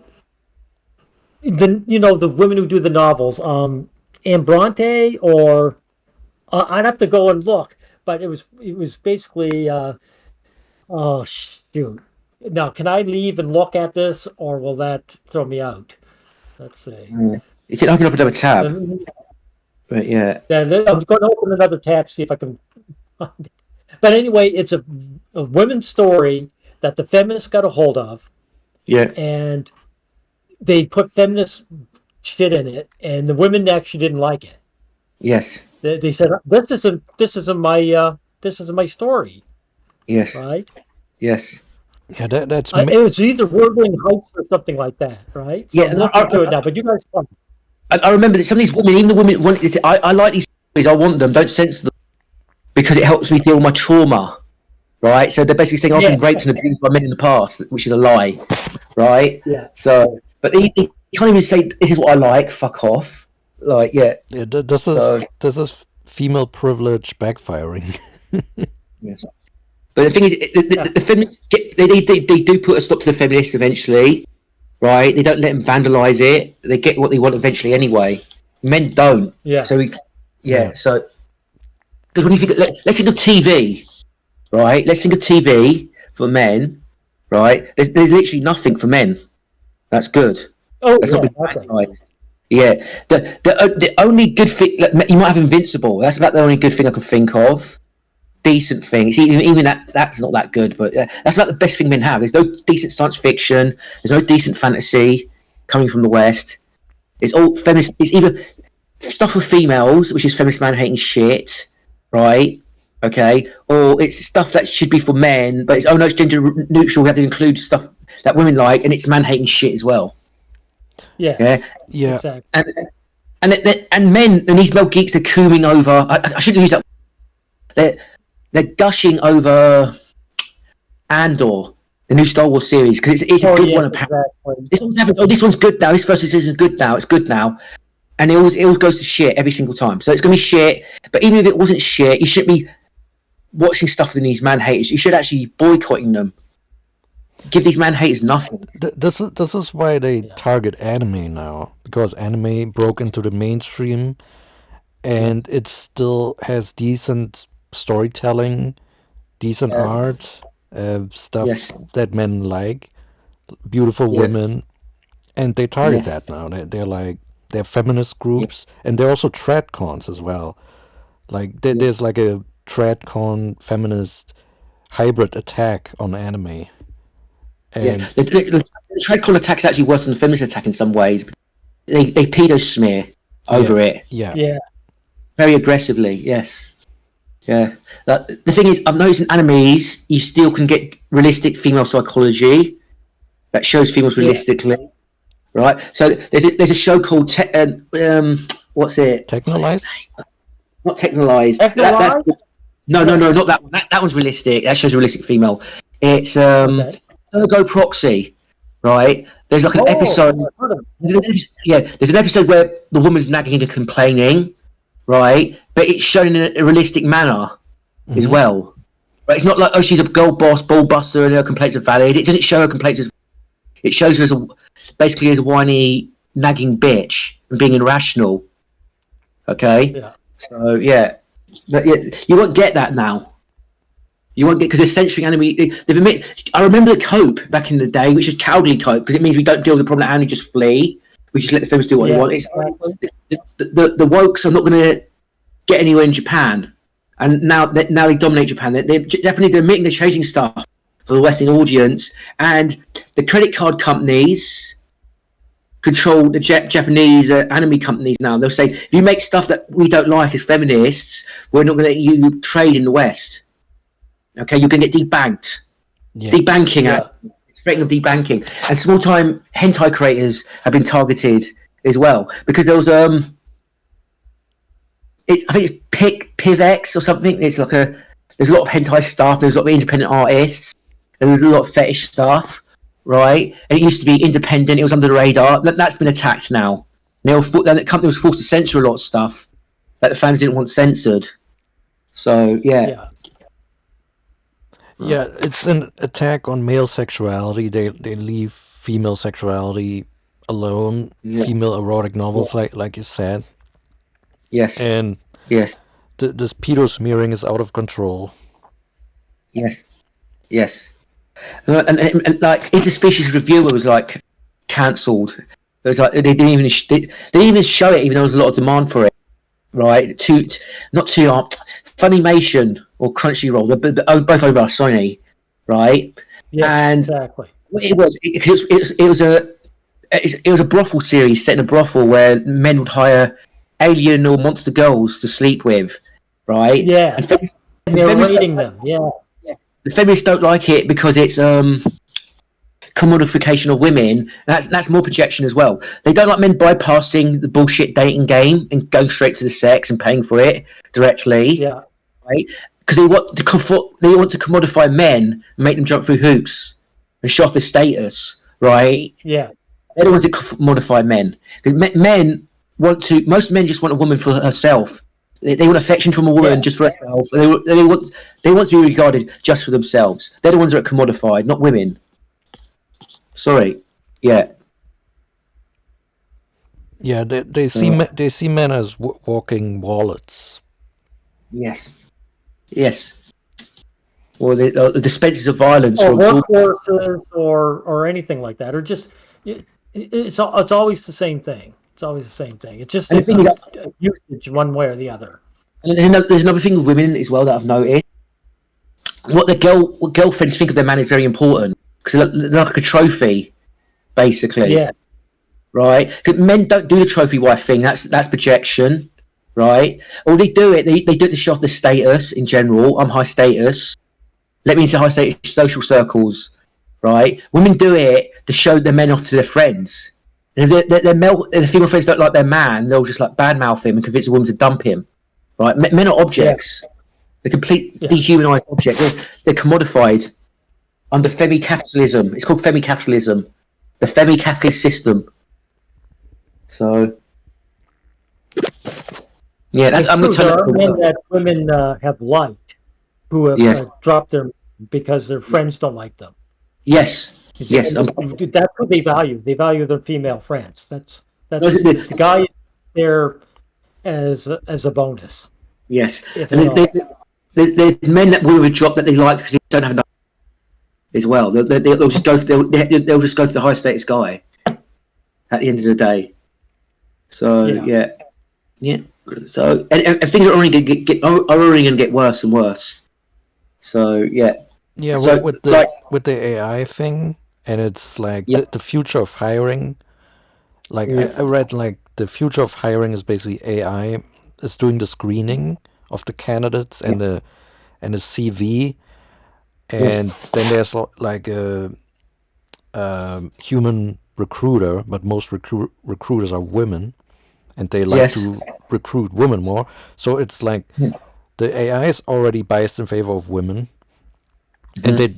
who do the novels, Ambrante, or I'd have to go and look, but it was basically oh shoot. Now, can I leave and look at this, or will that throw me out? Let's see. You can open up another tab. But yeah. I'm going to open another tab, see if I can But anyway, it's a women's story that the feminists got a hold of, Yeah. and they put feminist shit in it, and the women actually didn't like it. Yes. They said this isn't my story, Yes. right? Yes. Yeah, that's It was either Wuthering Heights or something like that, right? So Yeah, I'm looking to it now, but you guys. I remember that some of these women, even the women, want this. I like these stories. I want them. Don't censor them because it helps me deal with my trauma, right? So they're basically saying I've been raped and abused by men in the past, which is a lie, right? Yeah. So, but they can't even say this is what I like. Fuck off. Like, yeah. Yeah, this is female privilege backfiring. Yes. But the thing is, the feminists they do put a stop to the feminists eventually, right? They don't let them vandalise it. They get what they want eventually anyway. Men don't. Yeah. So Yeah. So because when you think, let's think of TV, right? Let's think of TV for men, right? There's literally nothing for men. That's good. Oh, That's yeah, not been okay. vandalised. Yeah. The only good thing, like, you might have Invincible. That's about the only good thing I can think of. Decent thing. It's even that's not that good, but that's about the best thing men have. There's no decent science fiction. There's no decent fantasy coming from the West. It's all feminist. It's either stuff for females, which is feminist man hating shit, right? Okay, or it's stuff that should be for men, but it's gender neutral. We have to include stuff that women like, and it's man hating shit as well. Yeah. Yeah. Exactly. And men and these male geeks are cooming over. I shouldn't use that. They're gushing over Andor, the new Star Wars series, because it's a good one. Apparently, exactly. this one's good now. This first season is good now. It's good now, and it always goes to shit every single time. So it's gonna be shit. But even if it wasn't shit, you shouldn't be watching stuff with these man haters. You should actually be boycotting them. Give these man haters nothing. This is why they target anime now, because anime broke into the mainstream, and it still has decent storytelling, decent art, stuff that men like, beautiful women, and they target that now. They're feminist groups, and they're also tradcons as well. Like there's like a tradcon feminist hybrid attack on anime. And the tradcon attack is actually worse than the feminist attack in some ways. They pedo smear over it. Yeah. Very aggressively. Yes. Yeah. The thing is, I've noticed in animes, you still can get realistic female psychology that shows females realistically, right? So there's a show called what's it? Technolize? Not Technolize. No, not that one. That one's realistic. That shows a realistic female. It's Ergo Proxy, right? There's like an episode. There's an episode where the woman's nagging and complaining, right? But it's shown in a realistic manner as well. Right? It's not like, oh, she's a girl boss, ball buster, and her complaints are valid. It doesn't show her complaints as. It shows her as basically as a whiny, nagging bitch and being irrational. Okay. Yeah. So but you won't get that now. You won't get, because they're censoring anime. They've admitted. I remember the cope back in the day, which is cowardly cope, because it means we don't deal with the problem that anime just flee. We just let the films do what they want. It's the wokes are not going to get anywhere in Japan, and now they dominate Japan. They're Japanese. They're admitting they're changing stuff for the Western audience, and the credit card companies control the Japanese anime companies now. They'll say, if you make stuff that we don't like as feminists, we're not going to let you trade in the West. Okay, you're going to get debanked. Debanking, it's threatening of debanking. And small-time hentai creators have been targeted as well, because there was I think it's PivX or something. It's like there's a lot of hentai stuff. There's a lot of independent artists, and there's a lot of fetish stuff. Right, and it used to be independent. It was under the radar. That's been attacked now. The company was forced to censor a lot of stuff that the fans didn't want censored. So yeah, it's an attack on male sexuality. They leave female sexuality alone. Female erotic novels, like you said. Yes. And yes, this pedo smearing is out of control. Yes. And like, Interspecies Reviewer was like cancelled. It was like they didn't even show it, even though there was a lot of demand for it. Right? Funimation or Crunchyroll, they're both owned by Sony, right? Yeah, And exactly. it was a brothel series set in a brothel where men would hire alien or monster girls to sleep with, right? Yes. And they're rating them. Yeah. The feminists don't like it because it's commodification of women. That's more projection as well. They don't like men bypassing the bullshit dating game and going straight to the sex and paying for it directly, Yeah. right? Because they want to commodify men and make them jump through hoops and show off their status, right? Yeah. They're the ones that commodify men. Men most men just want a woman for herself. They want affection from a woman just for herself. They want to be regarded just for themselves. They're the ones that are commodified, not women. Sorry. Yeah. Yeah, they see men as walking wallets. Yes. Yes. Or the dispensers of violence. Or workforces or anything like that. Or just, it's always the same thing. It's always the same thing. It's just usage one way or the other. And there's another thing with women as well that I've noticed. What girlfriends think of their man is very important because they're like a trophy, basically. Yeah. Right? Because men don't do the trophy wife thing. That's projection, right? Or they do it. They do it to show off the status in general. I'm high status. Let me into high status social circles, right? Women do it to show their men off to their friends. And if the female friends don't like their man, they'll just like badmouth him and convince a woman to dump him, right? Men are objects. They're complete dehumanized objects. They're commodified under femi-capitalism. It's called femi-capitalism. The femi-capitalist system. So, yeah, I'm not there are men that women have liked who have dropped their because their friends don't like them. Yes, yes. That's what they value. They value their female friends. That's the guy there as a bonus. Yes, and there's men that will drop that they like because they don't have enough as well. They'll just go. They'll just go for the high status guy at the end of the day. So yeah. So and things are only going to get worse and worse. So yeah. Yeah, so, with the AI thing, and it's like the future of hiring. Like I read, like the future of hiring is basically AI is doing the screening of the candidates and the CV, and then there's like a human recruiter, but most recruiters are women, and they like to recruit women more. So it's like the AI is already biased in favor of women, and they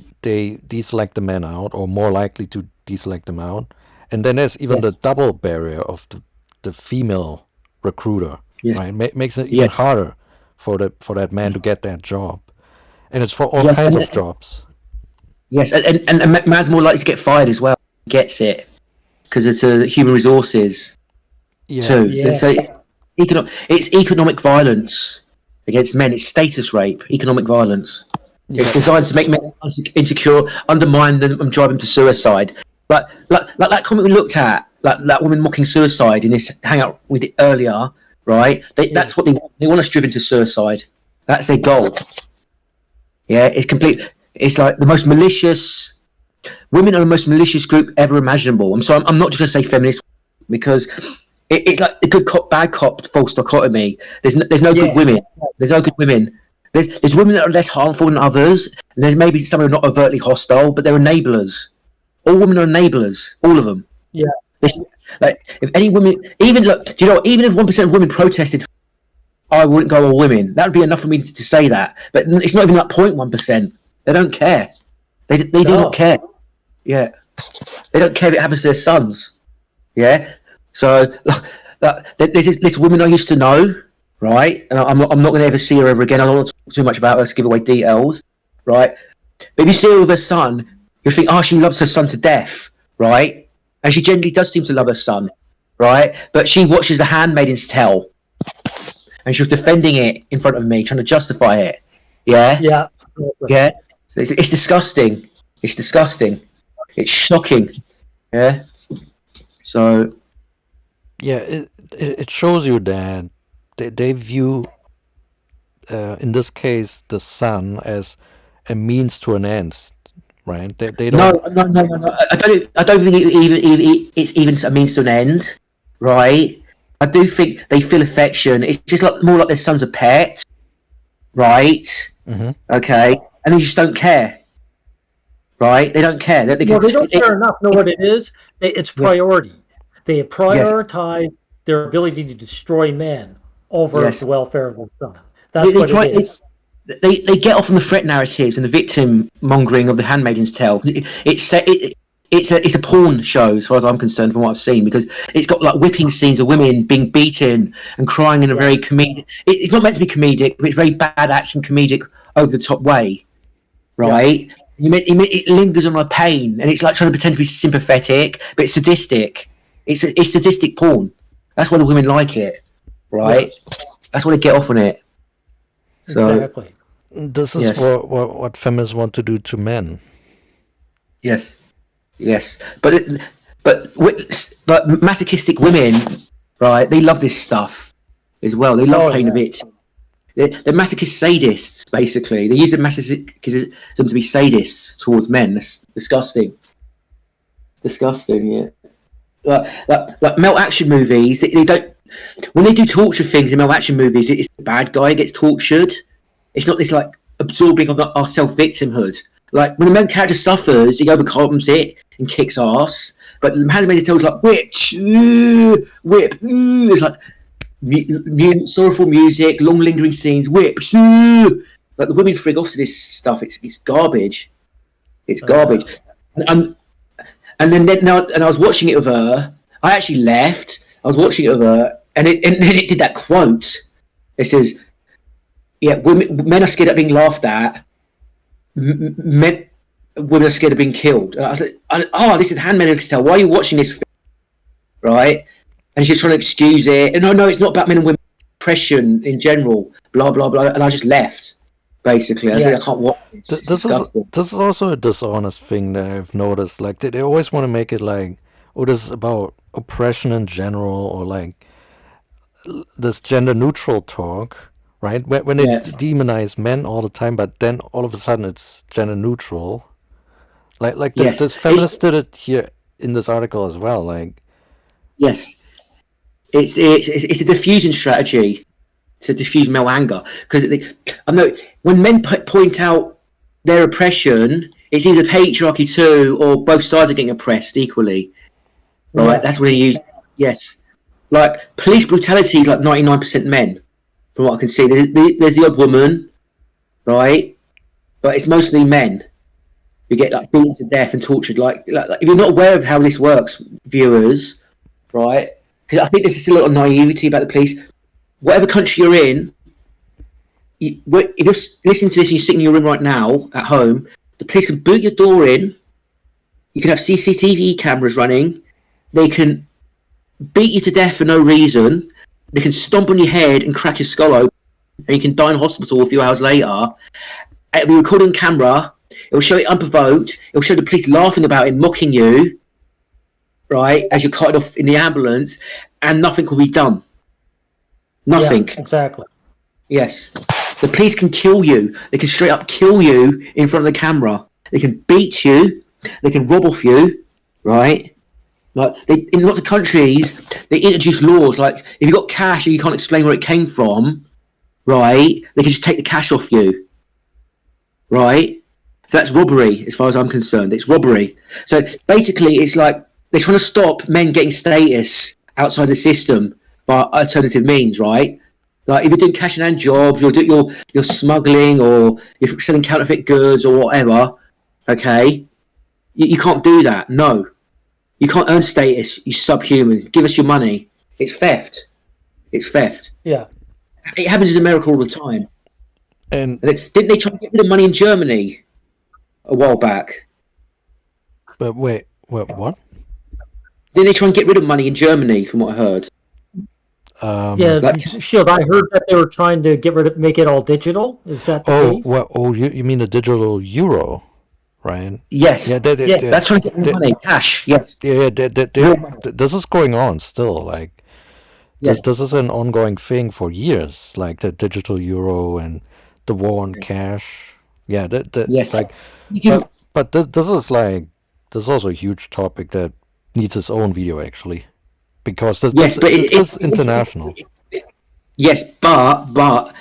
deselect the men out, or more likely to deselect them out. And then there's even the double barrier of the female recruiter, right? Makes it even harder for that man to get that job, and it's for all kinds of jobs. Yes, and a man's more likely to get fired as well. Gets it because it's human resources too. Yes. So it's economic violence against men. It's status rape, economic violence. It's designed to make men insecure, undermine them, and drive them to suicide. But like that comment we looked at, like that woman mocking suicide in this hangout we did earlier, right? That's what they want us driven to suicide. That's their goal. Yeah, it's complete. It's like the most malicious. Women are the most malicious group ever imaginable. I'm not just going to say feminist because it's like a good cop, bad cop, false dichotomy. There's no good women. There's no good women. There's women that are less harmful than others, and there's maybe some who are not overtly hostile, but they're enablers. All women are enablers, all of them. Yeah. Like if any women, even look, do you know? Even if 1% of women protested, I wouldn't go all women. That would be enough for me to say that. But it's not even like 0.1%. They don't care. They do not care. Yeah, they don't care if it happens to their sons. Yeah. So there's this woman I used to know, right? And I'm not going to ever see her ever again. I don't want to talk too much about her to give away details, right? But if you see her with her son, you think, oh, she loves her son to death, right? And she generally does seem to love her son, right? But she watches The Handmaid's Tale, and she was defending it in front of me, trying to justify it. Yeah. Yeah. Yeah. So it's disgusting. It's disgusting. It's shocking. Yeah. So. Yeah, it shows you that they view in this case, the son as a means to an end, right? They No, don't. no. I don't think it's even a means to an end, right? I do think they feel affection. It's just like more like their son's a pet, right? Hmm. Okay, and they just don't care, right? They don't care. Well, they don't care enough. Know what it is? It's priority. They Yes, prioritize their ability to destroy men over yes. the welfare of their son. That's They what it try. is. They get off on the threat narratives and the victim mongering of the Handmaid's Tale. It's a porn show as far as I'm concerned from what I've seen, because it's got like whipping scenes of women being beaten and crying in a very comedic. It's not meant to be comedic, but it's very bad acting, comedic, over the top way, right? It lingers on my pain, and it's like trying to pretend to be sympathetic, but it's sadistic. It's sadistic porn. That's why the women like it, right? That's why they get off on it. So, Exactly. This is Yes. what feminists want to do to men. yes, but masochistic women, right? They love this stuff as well. They love playing a bit. They're masochist sadists, basically. They use the masochism to be sadists towards men. That's disgusting. Disgusting, yeah. Like male action movies, they don't. When they do torture things in male action movies, it's the bad guy who gets tortured. It's not this like absorbing of our self-victimhood. Like when a male character suffers, he overcomes it and kicks ass. But the Handmaid's Tale is like whip, whip. It's like sorrowful music, long lingering scenes, whip. Like the women frig off to this stuff. It's garbage. It's garbage. And then I was watching it with her. I actually left. I was watching it with her, and then it did that quote. It says, "Yeah, men are scared of being laughed at. Women are scared of being killed." And I was like, "Oh, this is Handmaid's Tale. Why are you watching this?" Right? And she's trying to excuse it. And no, it's not about men and women. Oppression in general. Blah blah blah. And I just left. Basically, I said, "I can't watch this. It's disgusting." This is also a dishonest thing that I've noticed. Like they always want to make it like, oh, this is about oppression in general, or like this gender neutral talk, right? When they demonize men all the time, but then all of a sudden it's gender neutral. Like this feminist did it here in this article as well. Like, yes, it's a diffusion strategy to diffuse male anger, because I know when men point out their oppression, it's either patriarchy too, or both sides are getting oppressed equally. Right? That's what they use. Yes, like police brutality is like 99% men, from what I can see. There's the odd woman, right? But it's mostly men who get like beaten to death and tortured. Like if you're not aware of how this works, viewers, right? Because I think there's still a lot of naivety about the police. Whatever country you're in, if you're listening to this and you're sitting in your room right now at home, the police can boot your door in. You can have CCTV cameras running. They can beat you to death for no reason. They can stomp on your head and crack your skull open, and you can die in hospital a few hours later. It'll be recorded on camera. It'll show it unprovoked. It'll show the police laughing about it, mocking you, right, as you're carted off in the ambulance, and nothing will be done. Nothing. Yeah, exactly. Yes. The police can kill you. They can straight up kill you in front of the camera. They can beat you. They can rob off you, right? Like in lots of countries, they introduce laws like if you got cash and you can't explain where it came from, right? They can just take the cash off you, right? So that's robbery, as far as I'm concerned. It's robbery. So basically, it's like they're trying to stop men getting status outside the system by alternative means, right? Like if you're doing cash in hand jobs, you're smuggling, or you're selling counterfeit goods or whatever, okay? You can't do that. No, you can't earn status. You subhuman. Give us your money. It's theft. It's theft. Yeah. It happens in America all the time. and Didn't they try to get rid of money in Germany a while back? but wait, what? Didn't they try and get rid of money in Germany, from what I heard? Yeah, Shield, I heard that they were trying to make it all digital. Is that the case? Well, you mean a digital euro, right? Yes. Yeah, That's trying to get rid of money, cash. Yes. Yeah, this is going on still. Like, Yes. this is an ongoing thing for years, like the digital euro and the war on cash. Yeah, Yes. like, You can, but this is like, this is also a huge topic that needs its own video actually, because yes, but this is international. yes, but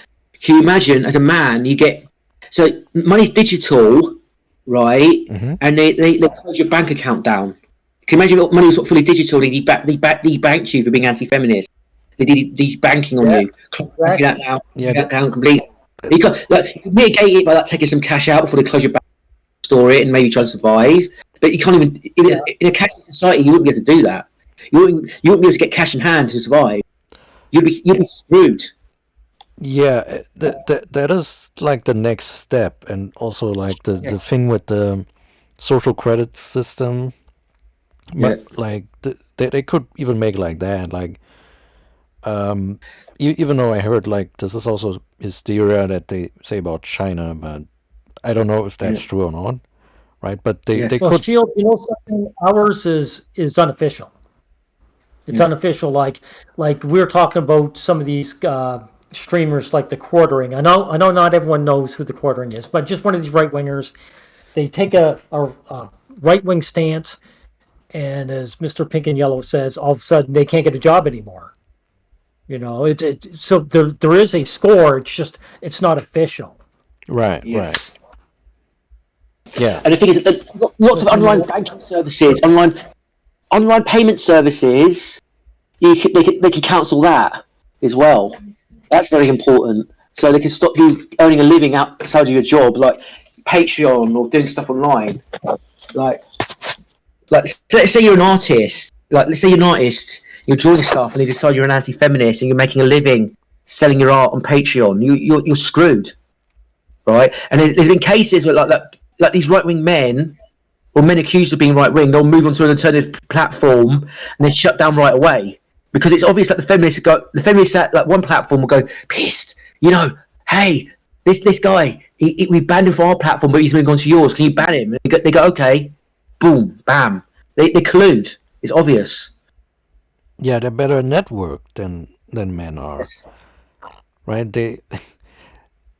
can you imagine as a man you get so money's digital, right? Hmm. And they close your bank account down. Can you imagine what money was sort of fully digital? They debanked you for being anti-feminist. They did debanking on Yeah, you. Close that exactly. down. Yeah, That down completely. You can mitigate it by like taking some cash out before they close your bank, store it, and maybe try to survive. But you can't even in a cashless society. You wouldn't be able to do that. You wouldn't be able to get cash in hand to survive. You'd be screwed. yeah, that is like the next step, and also like the thing with the social credit system. Yeah. Like they could even make like that, like even though I heard like this is also hysteria that they say about China, but I don't know if that's Yeah. true or not, right? But they Yes. Well, could, Shield, you know something? Ours is unofficial. It's Yeah. unofficial. Like we're talking about some of these streamers, like the Quartering. I know, not everyone knows who the Quartering is, but just one of these right wingers. They take a right wing stance, and as Mister Pink and Yellow says, all of a sudden they can't get a job anymore. You know, so there is a score. It's just it's not official. right, Yes. right, yeah, And the thing is, that lots of online banking services, online payment services, they can cancel that as well. That's very important. So they can stop you earning a living outside of your job, like Patreon or doing stuff online. Like, let's say you're an artist. Like, let's say you're an artist, you're drawing stuff, and you decide you're an anti-feminist, and you're making a living selling your art on Patreon. You're screwed, right? And there's been cases where like these right-wing men or men accused of being right-wing, they'll move on to an alternative platform and then shut down right away because it's obvious that the feminists at like one platform will go pissed, hey, this guy, we banned him for our platform, but he's moving on to yours. Can you ban him? And they go okay, boom, bam. They collude. It's obvious. yeah. They're better networked than men are, right?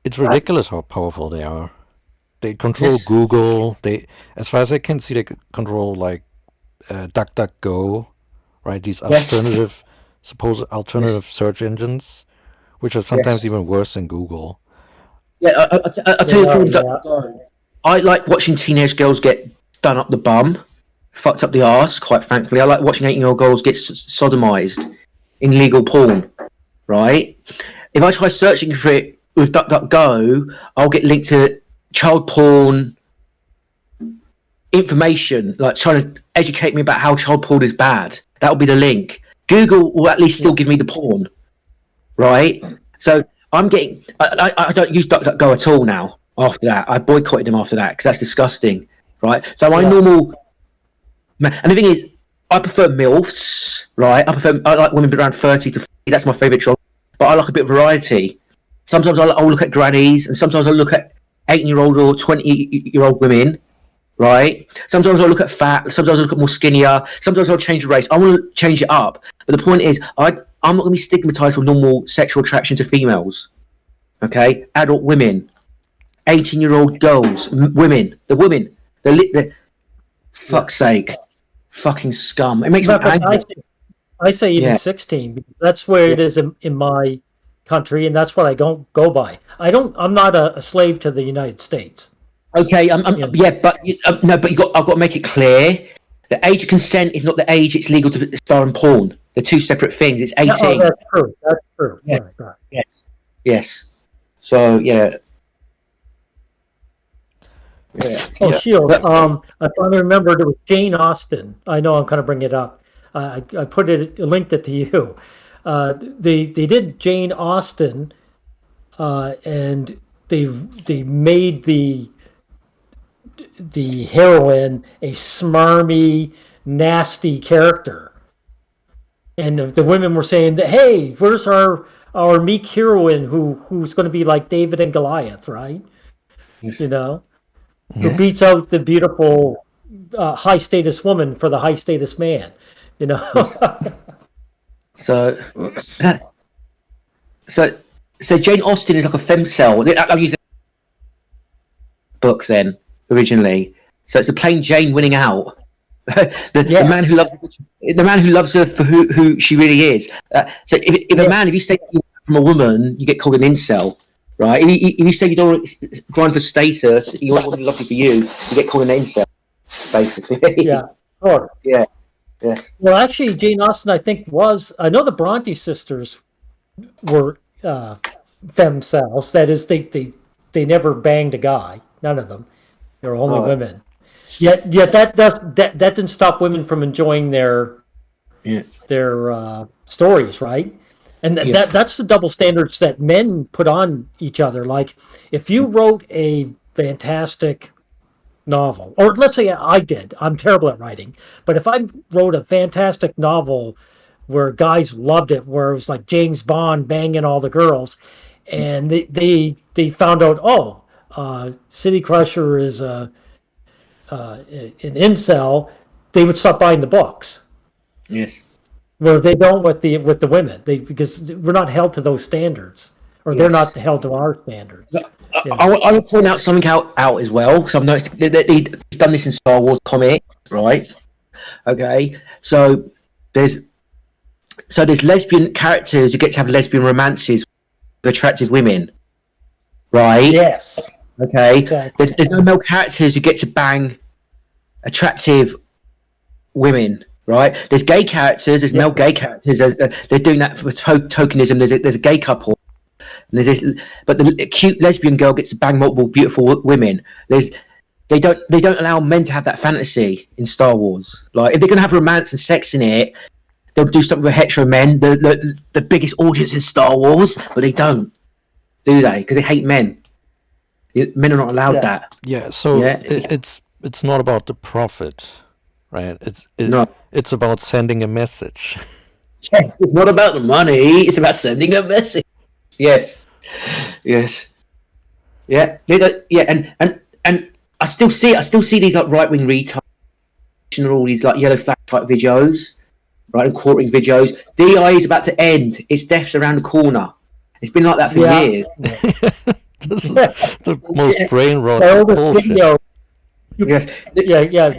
It's ridiculous how powerful they are. They control Yes. Google. They, as far as I can see, they control like DuckDuckGo, right? These Yes. supposed alternative search engines, which are sometimes Yes. even worse than Google. Yeah, I'll tell you the Yeah, problem with yeah. DuckDuckGo. I like watching teenage girls get done up the bum, fucked up the arse, quite frankly. I like watching 18-year-old girls get sodomized in legal porn, right? If I try searching for it with DuckDuckGo, I'll get linked to child porn information, like trying to educate me about how child porn is bad. That'll be the link. Google will at least still give me the porn, right? So I'm getting. I don't use DuckDuckGo at all now. After that, I boycotted them after that because that's disgusting, right? So my Yeah. normal, and the thing is, I prefer milfs, right? I like women around 30 to 40. That's my favourite genre. But I like a bit of variety. Sometimes I'll look at grannies, and sometimes I'll look at 18-year-old or 20-year-old women, right? Sometimes I'll look at fat. Sometimes I'll look at more skinnier. Sometimes I'll change the race. I want to change it up. But the point is, I'm not going to be stigmatized for normal sexual attraction to females. Okay, adult women, 18-year-old girls, women, the fuck's sake, fucking scum. It makes me But angry. I say even Yeah. 16 because that's where it is in my country, and that's what I don't go by. I'm not a slave to the United States. Okay. Yeah. Yeah, but no, but I've got to make it clear. The age of consent is not the age it's legal to star in porn. They're two separate things. It's Yeah, 18. that's true. That's true. Yes. Right. Yes. Yes. So yeah. Yeah. Oh, Yeah, Shield. But I finally remembered it was Jane Austen. I know I'm kind of bringing it up. I put it, linked it to you. They did Jane Austen, and they made the heroine a smarmy, nasty character. And the women were saying that, hey, where's our meek heroine who's going to be like David and Goliath, right? You know, who yeah. beats out the beautiful high status woman for the high status man. You know, So, so Jane Austen is like a femcel. I'll use the book then originally. So it's a plain Jane winning out. The man who loves her for who she really is. So if you say from a woman, you get called an incel, right? If you say you don't want to grind for status, you want to lucky for you get called an incel, basically. Yeah. Sure. Yeah. Yes. Well, actually, Jane Austen, I think, I know the Bronte sisters were femcells. That is, they never banged a guy. None of them. They were only women. Yet that didn't stop women from enjoying their stories, right? And that's the double standards that men put on each other. Like, if you wrote a fantastic novel, or let's say I did, I'm terrible at writing, but if I wrote a fantastic novel where guys loved it, where it was like James Bond banging all the girls, and they found out, City Crusher is an incel, they would stop buying the books. Yes. Where they don't with the women, because we're not held to those standards, or they're not held to our standards. I would point out something out as well, because I've noticed they've done this in Star Wars comics, right? Okay, so there's lesbian characters who get to have lesbian romances with attractive women, right? Yes. Okay. Exactly. There's no male characters who get to bang attractive women, right? There's gay characters, there's male gay characters. They're doing that for tokenism. There's a gay couple. And there's this, but the cute lesbian girl gets to bang multiple beautiful women. They don't allow men to have that fantasy in Star Wars. Like, if they're gonna have romance and sex in it, they'll do something with hetero men, the biggest audience in Star Wars, but they don't, do they? Because they hate men. Men are not allowed that. Yeah, so it's not about the profit, right? It's about sending a message. Yes, it's not about the money. It's about sending a message. Yes. Yeah. And I still see these like right wing retards and all these like yellow flag type videos, right, and quartering videos. DI is about to end. Its death's around the corner. It's been like that for years. This is the most brain rot bullshit. Yes. Yeah.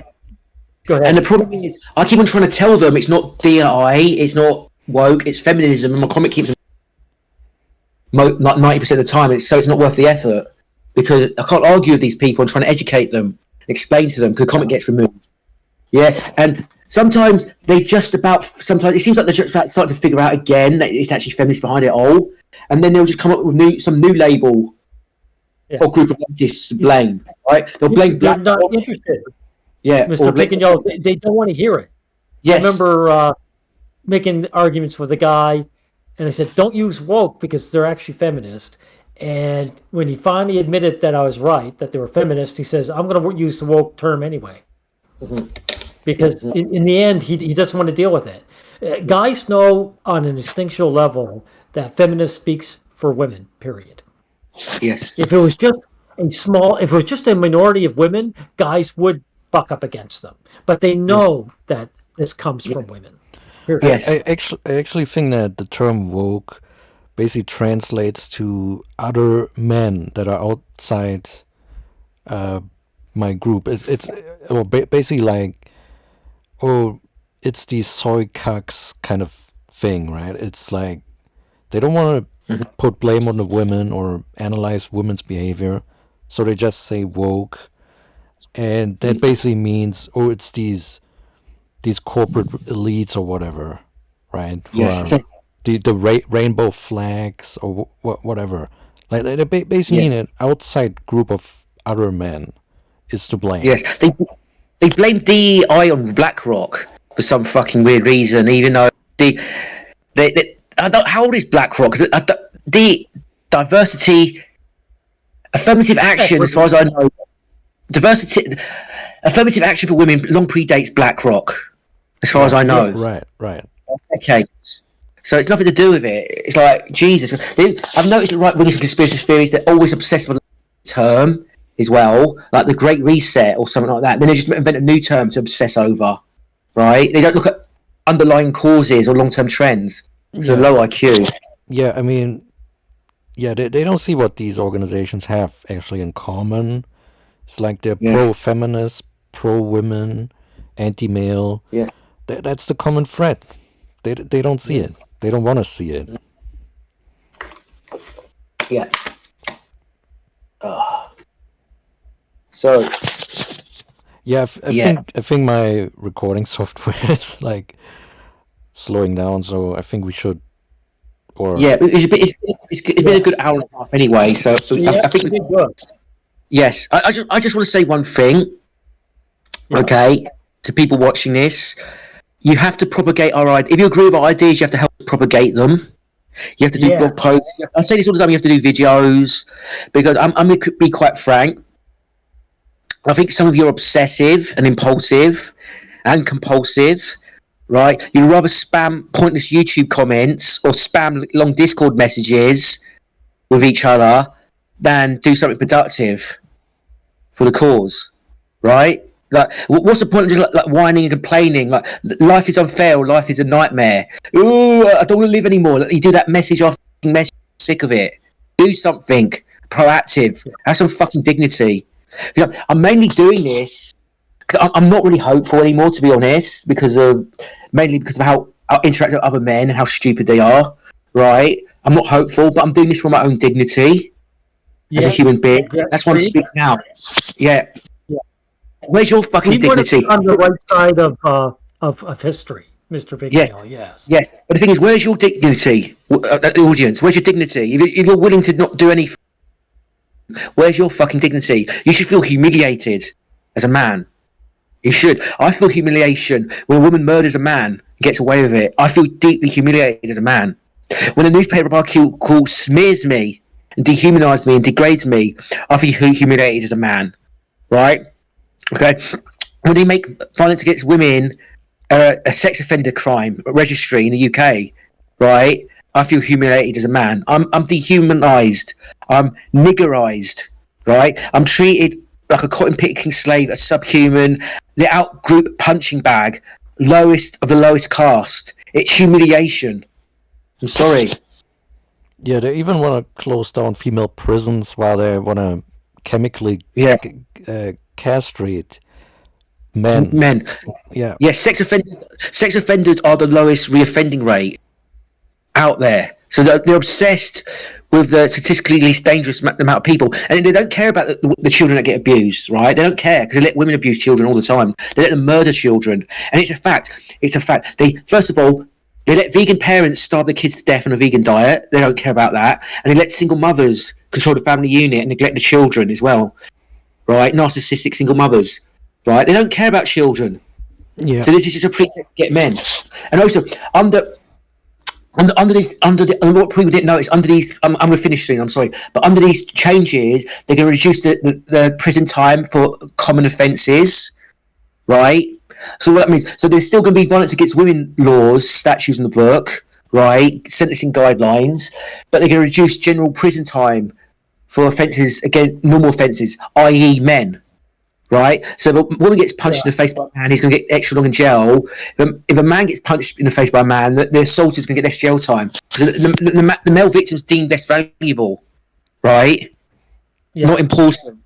Go ahead. And the problem is, I keep on trying to tell them it's not DI, it's not woke, it's feminism, and my comic keeps like 90% of the time, so it's not worth the effort, because I can't argue with these people and trying to educate them, explain to them, because the comic gets removed. Yeah, and sometimes sometimes it seems like they're just about starting to figure out again that it's actually feminists behind it all, and then they'll just come up with some new label or group of artists to blame, right? They'll blame. They're not interested. Yeah, Mr. Pickenyo, they don't want to hear it. Yes. I remember making arguments with a guy, and I said, don't use woke because they're actually feminist. And when he finally admitted that I was right, that they were feminists, he says, I'm going to use the woke term anyway. Mm-hmm. Because in the end, he doesn't want to deal with it. Guys know on an instinctual level that feminist speaks for women, period. Yes. If it was just a minority of women, guys would buck up against them. But they know that this comes from women. Yes. I actually think that the term woke basically translates to other men that are outside my group. It's basically like, it's the soy cucks kind of thing, right? It's like they don't want to put blame on the women or analyze women's behavior, so they just say woke, and that basically means it's these corporate elites or whatever, right? Yes. The rainbow flags or whatever. Like they basically mean an outside group of other men is to blame. Yes, they blame DEI on BlackRock for some fucking weird reason, even though how old is BlackRock? The diversity, affirmative action, as far as I know, affirmative action for women long predates BlackRock, as far as I know. Right. Okay. So it's nothing to do with it. It's like, Jesus. I've noticed that right-wingers and conspiracy theories, they're always obsessed with the term as well, like the Great Reset or something like that. Then they just invent a new term to obsess over, right? They don't look at underlying causes or long-term trends. So low IQ. Yeah, I mean, they don't see what these organizations have actually in common. It's like they're pro-feminist, pro-women, anti-male. Yeah. That's the common thread. They don't see it. They don't want to see it. Yeah. So. Yeah, I think my recording software is like slowing down, so I think we should. Or It's been a good hour and a half anyway. So I think we good. Yes, I just want to say one thing. Yeah. Okay, to people watching this, you have to propagate our ideas. If you agree with our ideas, you have to help propagate them. You have to do blog posts. I say this all the time. You have to do videos, because I'm going to be quite frank. I think some of you are obsessive and impulsive and compulsive, right? You'd rather spam pointless YouTube comments or spam long Discord messages with each other than do something productive for the cause, right? Like, what's the point of just like whining and complaining? Like, life is unfair, or life is a nightmare. Ooh, I don't want to live anymore. Like, you do that message after message, sick of it. Do something proactive. Have some fucking dignity. You know, I'm mainly doing this because I'm not really hopeful anymore, to be honest, mainly because of how I interact with other men and how stupid they are, right? I'm not hopeful, but I'm doing this for my own dignity as a human being. That's why I'm speaking out. Yeah. Where's your fucking dignity? On the right side of history, Mr. Big Neil, yes. Yes, but the thing is, where's your dignity, audience? Where's your dignity? If you're willing to not do anything, where's your fucking dignity? You should feel humiliated as a man. You should. I feel humiliation when a woman murders a man and gets away with it. I feel deeply humiliated as a man. When a newspaper article smears me and dehumanises me and degrades me, I feel humiliated as a man. Right? Okay? When they make violence against women a sex offender crime registry in the UK, right? I feel humiliated as a man. I'm dehumanized. I'm niggerized, right? I'm treated like a cotton picking slave, a subhuman, the out-group punching bag, lowest of the lowest caste. It's humiliation. I'm sorry. Yeah, they even want to close down female prisons while they want to chemically castrate men. Yeah. Yeah, sex offenders are the lowest reoffending rate out there. So they're obsessed with the statistically least dangerous amount of people, and they don't care about the children that get abused, right? They don't care because they let women abuse children all the time. They let them murder children, and it's a fact. It's a fact. First of all, they let vegan parents starve their kids to death on a vegan diet. They don't care about that, and they let single mothers control the family unit and neglect the children as well, right? Narcissistic single mothers, right? They don't care about children. Yeah. So this is a pretext to get men, and also under what people didn't notice, under these, I'm going to finish soon, I'm sorry, but under these changes, they're going to reduce the prison time for common offences, right? So what that means, so there's still going to be violence against women laws, statutes in the book, right? Sentencing guidelines, but they're going to reduce general prison time for offences, again, normal offences, i.e. men. Right, so if a woman gets punched in the face by a man, he's going to get extra long in jail. If a man gets punched in the face by a man, the assaulter is going to get less jail time. So the male victim's deemed less valuable, right? Yeah. Not important.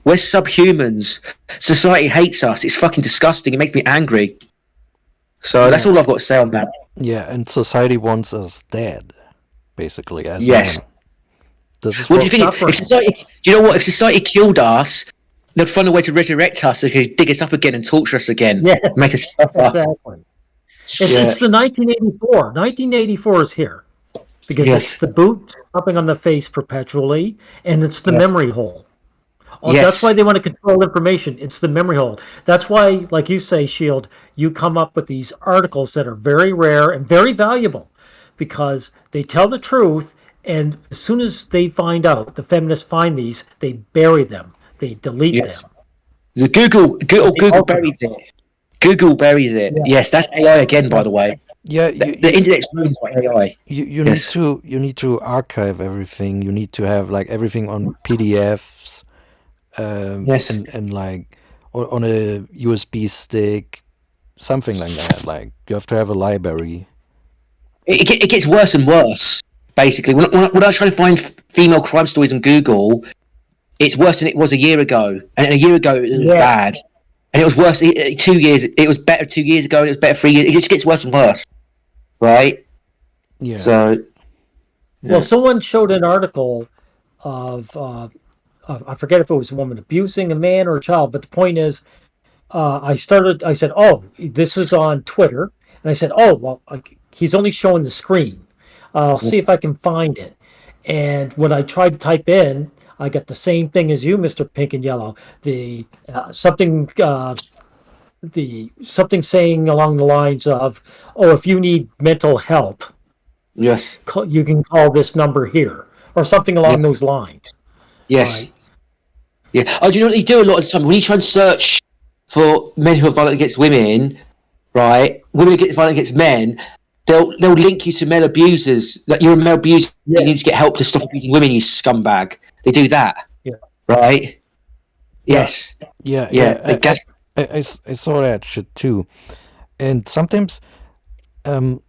We're subhumans. Society hates us. It's fucking disgusting. It makes me angry. So that's all I've got to say on that. Yeah, and society wants us dead, basically, as men. This is what do you think? Do you know what? If society killed us, they'd find a way to resurrect us, so they could dig us up again and torture us again. Yeah, make us suffer. Exactly. It's the 1984. 1984 is here because it's the boot popping on the face perpetually, and it's the memory hole. That's why they want to control information. It's the memory hole. That's why, like you say, Shield, you come up with these articles that are very rare and very valuable because they tell the truth, and as soon as they find out, the feminists find these, they bury them. They delete them. The Google buries it. Google buries it. Yeah. Yes, that's AI again, by the way. Yeah, the internet's ruined by AI. You need to archive everything. You need to have like everything on PDFs. And like on a USB stick, something like that. Like you have to have a library. It gets worse and worse. Basically, when I try to find female crime stories on Google, it's worse than it was a year ago. And a year ago, it was bad. And it was worse 2 years. It was better 2 years ago, and it was better 3 years. It just gets worse and worse, right? Yeah. So, Well, someone showed an article of I forget if it was a woman abusing a man or a child, but the point is, I said, "Oh, this is on Twitter," and I said, "Oh, well, he's only showing the screen. I'll see if I can find it." And when I tried to type in, I got the same thing as you, Mr. Pink and Yellow. The something saying along the lines of, "Oh, if you need mental help, yes, you can call this number here," or something along those lines. yes, Right. yeah. Oh, do you know what they do a lot of the time when you try and search for men who are violent against women, right? Women get violent against men. They'll link you to male abusers. Like you're a male abuser, you need to get help to stop abusing women. You scumbag. They do that, right? Yes. Yeah. I saw that shit too, and sometimes,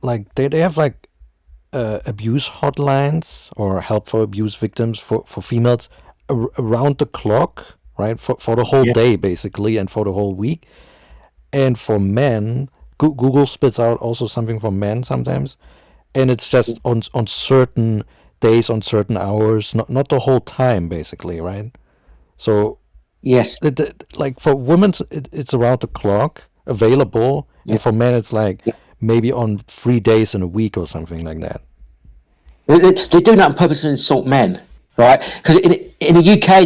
like they have like abuse hotlines or help for abuse victims for females around the clock, right? For the whole day basically, and for the whole week. And for men, Google spits out also something for men sometimes, and it's just on certain days, on certain hours, not the whole time basically, right? So Yes. like for women, it's around the clock available, and for men, it's like maybe on 3 days in a week or something like that. They're doing that on purpose to insult men, right? Because in the UK,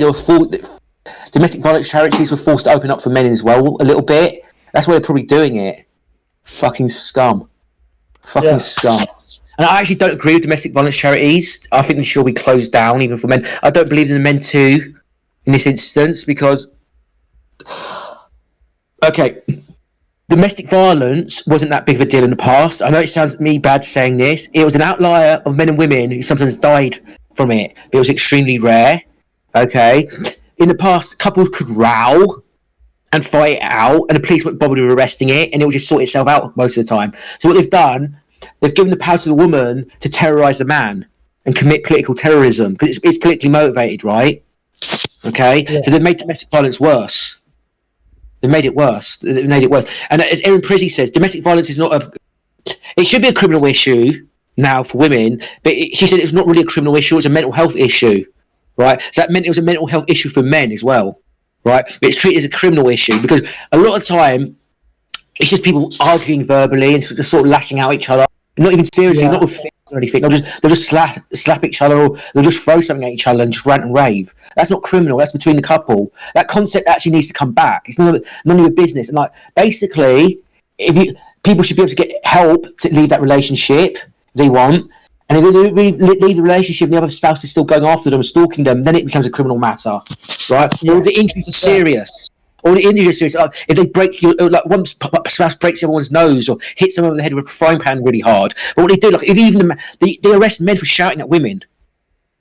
domestic violence charities were forced to open up for men as well a little bit. That's why they're probably doing it. Fucking scum. Fucking scum. And I actually don't agree with domestic violence charities. I think they should be closed down, even for men. I don't believe in the men too, in this instance, because... Okay, domestic violence wasn't that big of a deal in the past. I know it sounds me bad saying this. It was an outlier of men and women who sometimes died from it, but it was extremely rare. Okay, in the past, couples could row and fight it out, and the police wouldn't bother with arresting it, and it would just sort itself out most of the time. So what they've done, they've given the power to the woman to terrorise the man and commit political terrorism because it's politically motivated, right? Okay, so they've made domestic violence worse. They made it worse. And as Erin Prizzi says, domestic violence is not it should be a criminal issue now for women, but she said it's not really a criminal issue, it's a mental health issue, right? So that meant it was a mental health issue for men as well, right? But it's treated as a criminal issue because a lot of the time it's just people arguing verbally and just sort of lashing out at each other, not even seriously, not with fists or anything. They'll just slap each other, or they'll just throw something at each other and just rant and rave. That's not criminal. That's between the couple. That concept actually needs to come back. It's none of your business. And like basically, people should be able to get help to leave that relationship if they want. And if they leave the relationship and the other spouse is still going after them and stalking them, then it becomes a criminal matter, right? Or the injuries are serious. Or the injuries are serious. Like if they break like one spouse breaks everyone's nose or hits someone on the head with a frying pan really hard. But what they do, like if even they arrest men for shouting at women,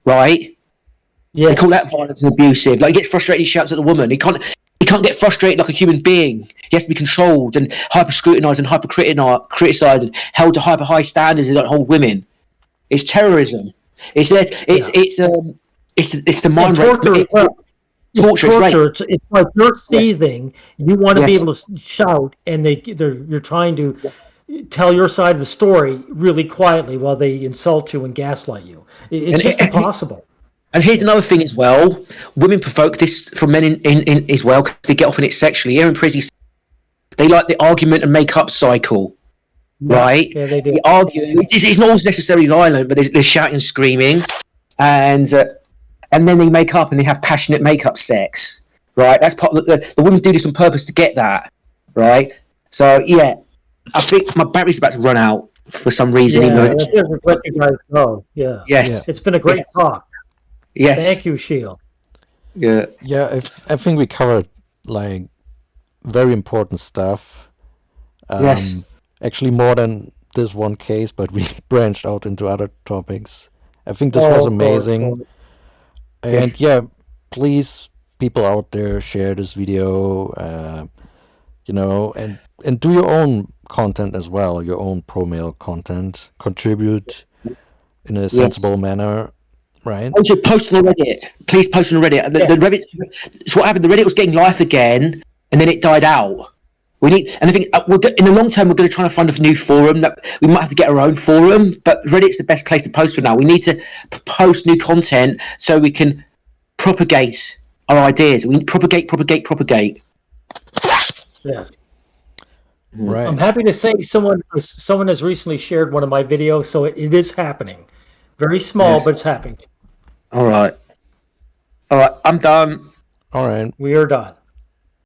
right? They call that violence and abusive. Like he gets frustrated, he shouts at the woman. He can't get frustrated like a human being. He has to be controlled and hyper scrutinised and hyper criticised and held to hyper high standards and don't hold women. It's terrorism. It's the mind rape. Torture. It's like you're seething. You want to be able to shout, and you're trying to tell your side of the story really quietly while they insult you and gaslight you. It's just impossible. And here's another thing as well. Women provoke this from men in as well because they get off on it sexually. Erin Prizzi, they like the argument and make-up cycle, right? Yeah, they do. They argue. It's not always necessarily violent, but they're shouting and screaming, and then they make up and they have passionate make-up sex, right? That's part of the women do this on purpose to get that, right? So yeah, I think my battery's about to run out for some reason. Let you guys go. Yeah. Yes. It's been a great talk. Yes. Thank you, Shield. Yeah. Yeah, I think we covered like very important stuff. Yes. Actually, more than this one case, but we branched out into other topics. I think this was amazing. And please, people out there, share this video, and and do your own content as well, your own pro-male content. Contribute in a sensible manner, right? Also, post on Reddit. Please post on Reddit. The Reddit. So what happened? The Reddit was getting life again, and then it died out. We need, and I think in the long term, we're going to try to find a new forum. That we might have to get our own forum, but Reddit's the best place to post for now. We need to post new content so we can propagate our ideas. We propagate. Yes. Right. I'm happy to say someone has recently shared one of my videos, so it is happening. Very small, but it's happening. All right. I'm done. All right. We are done.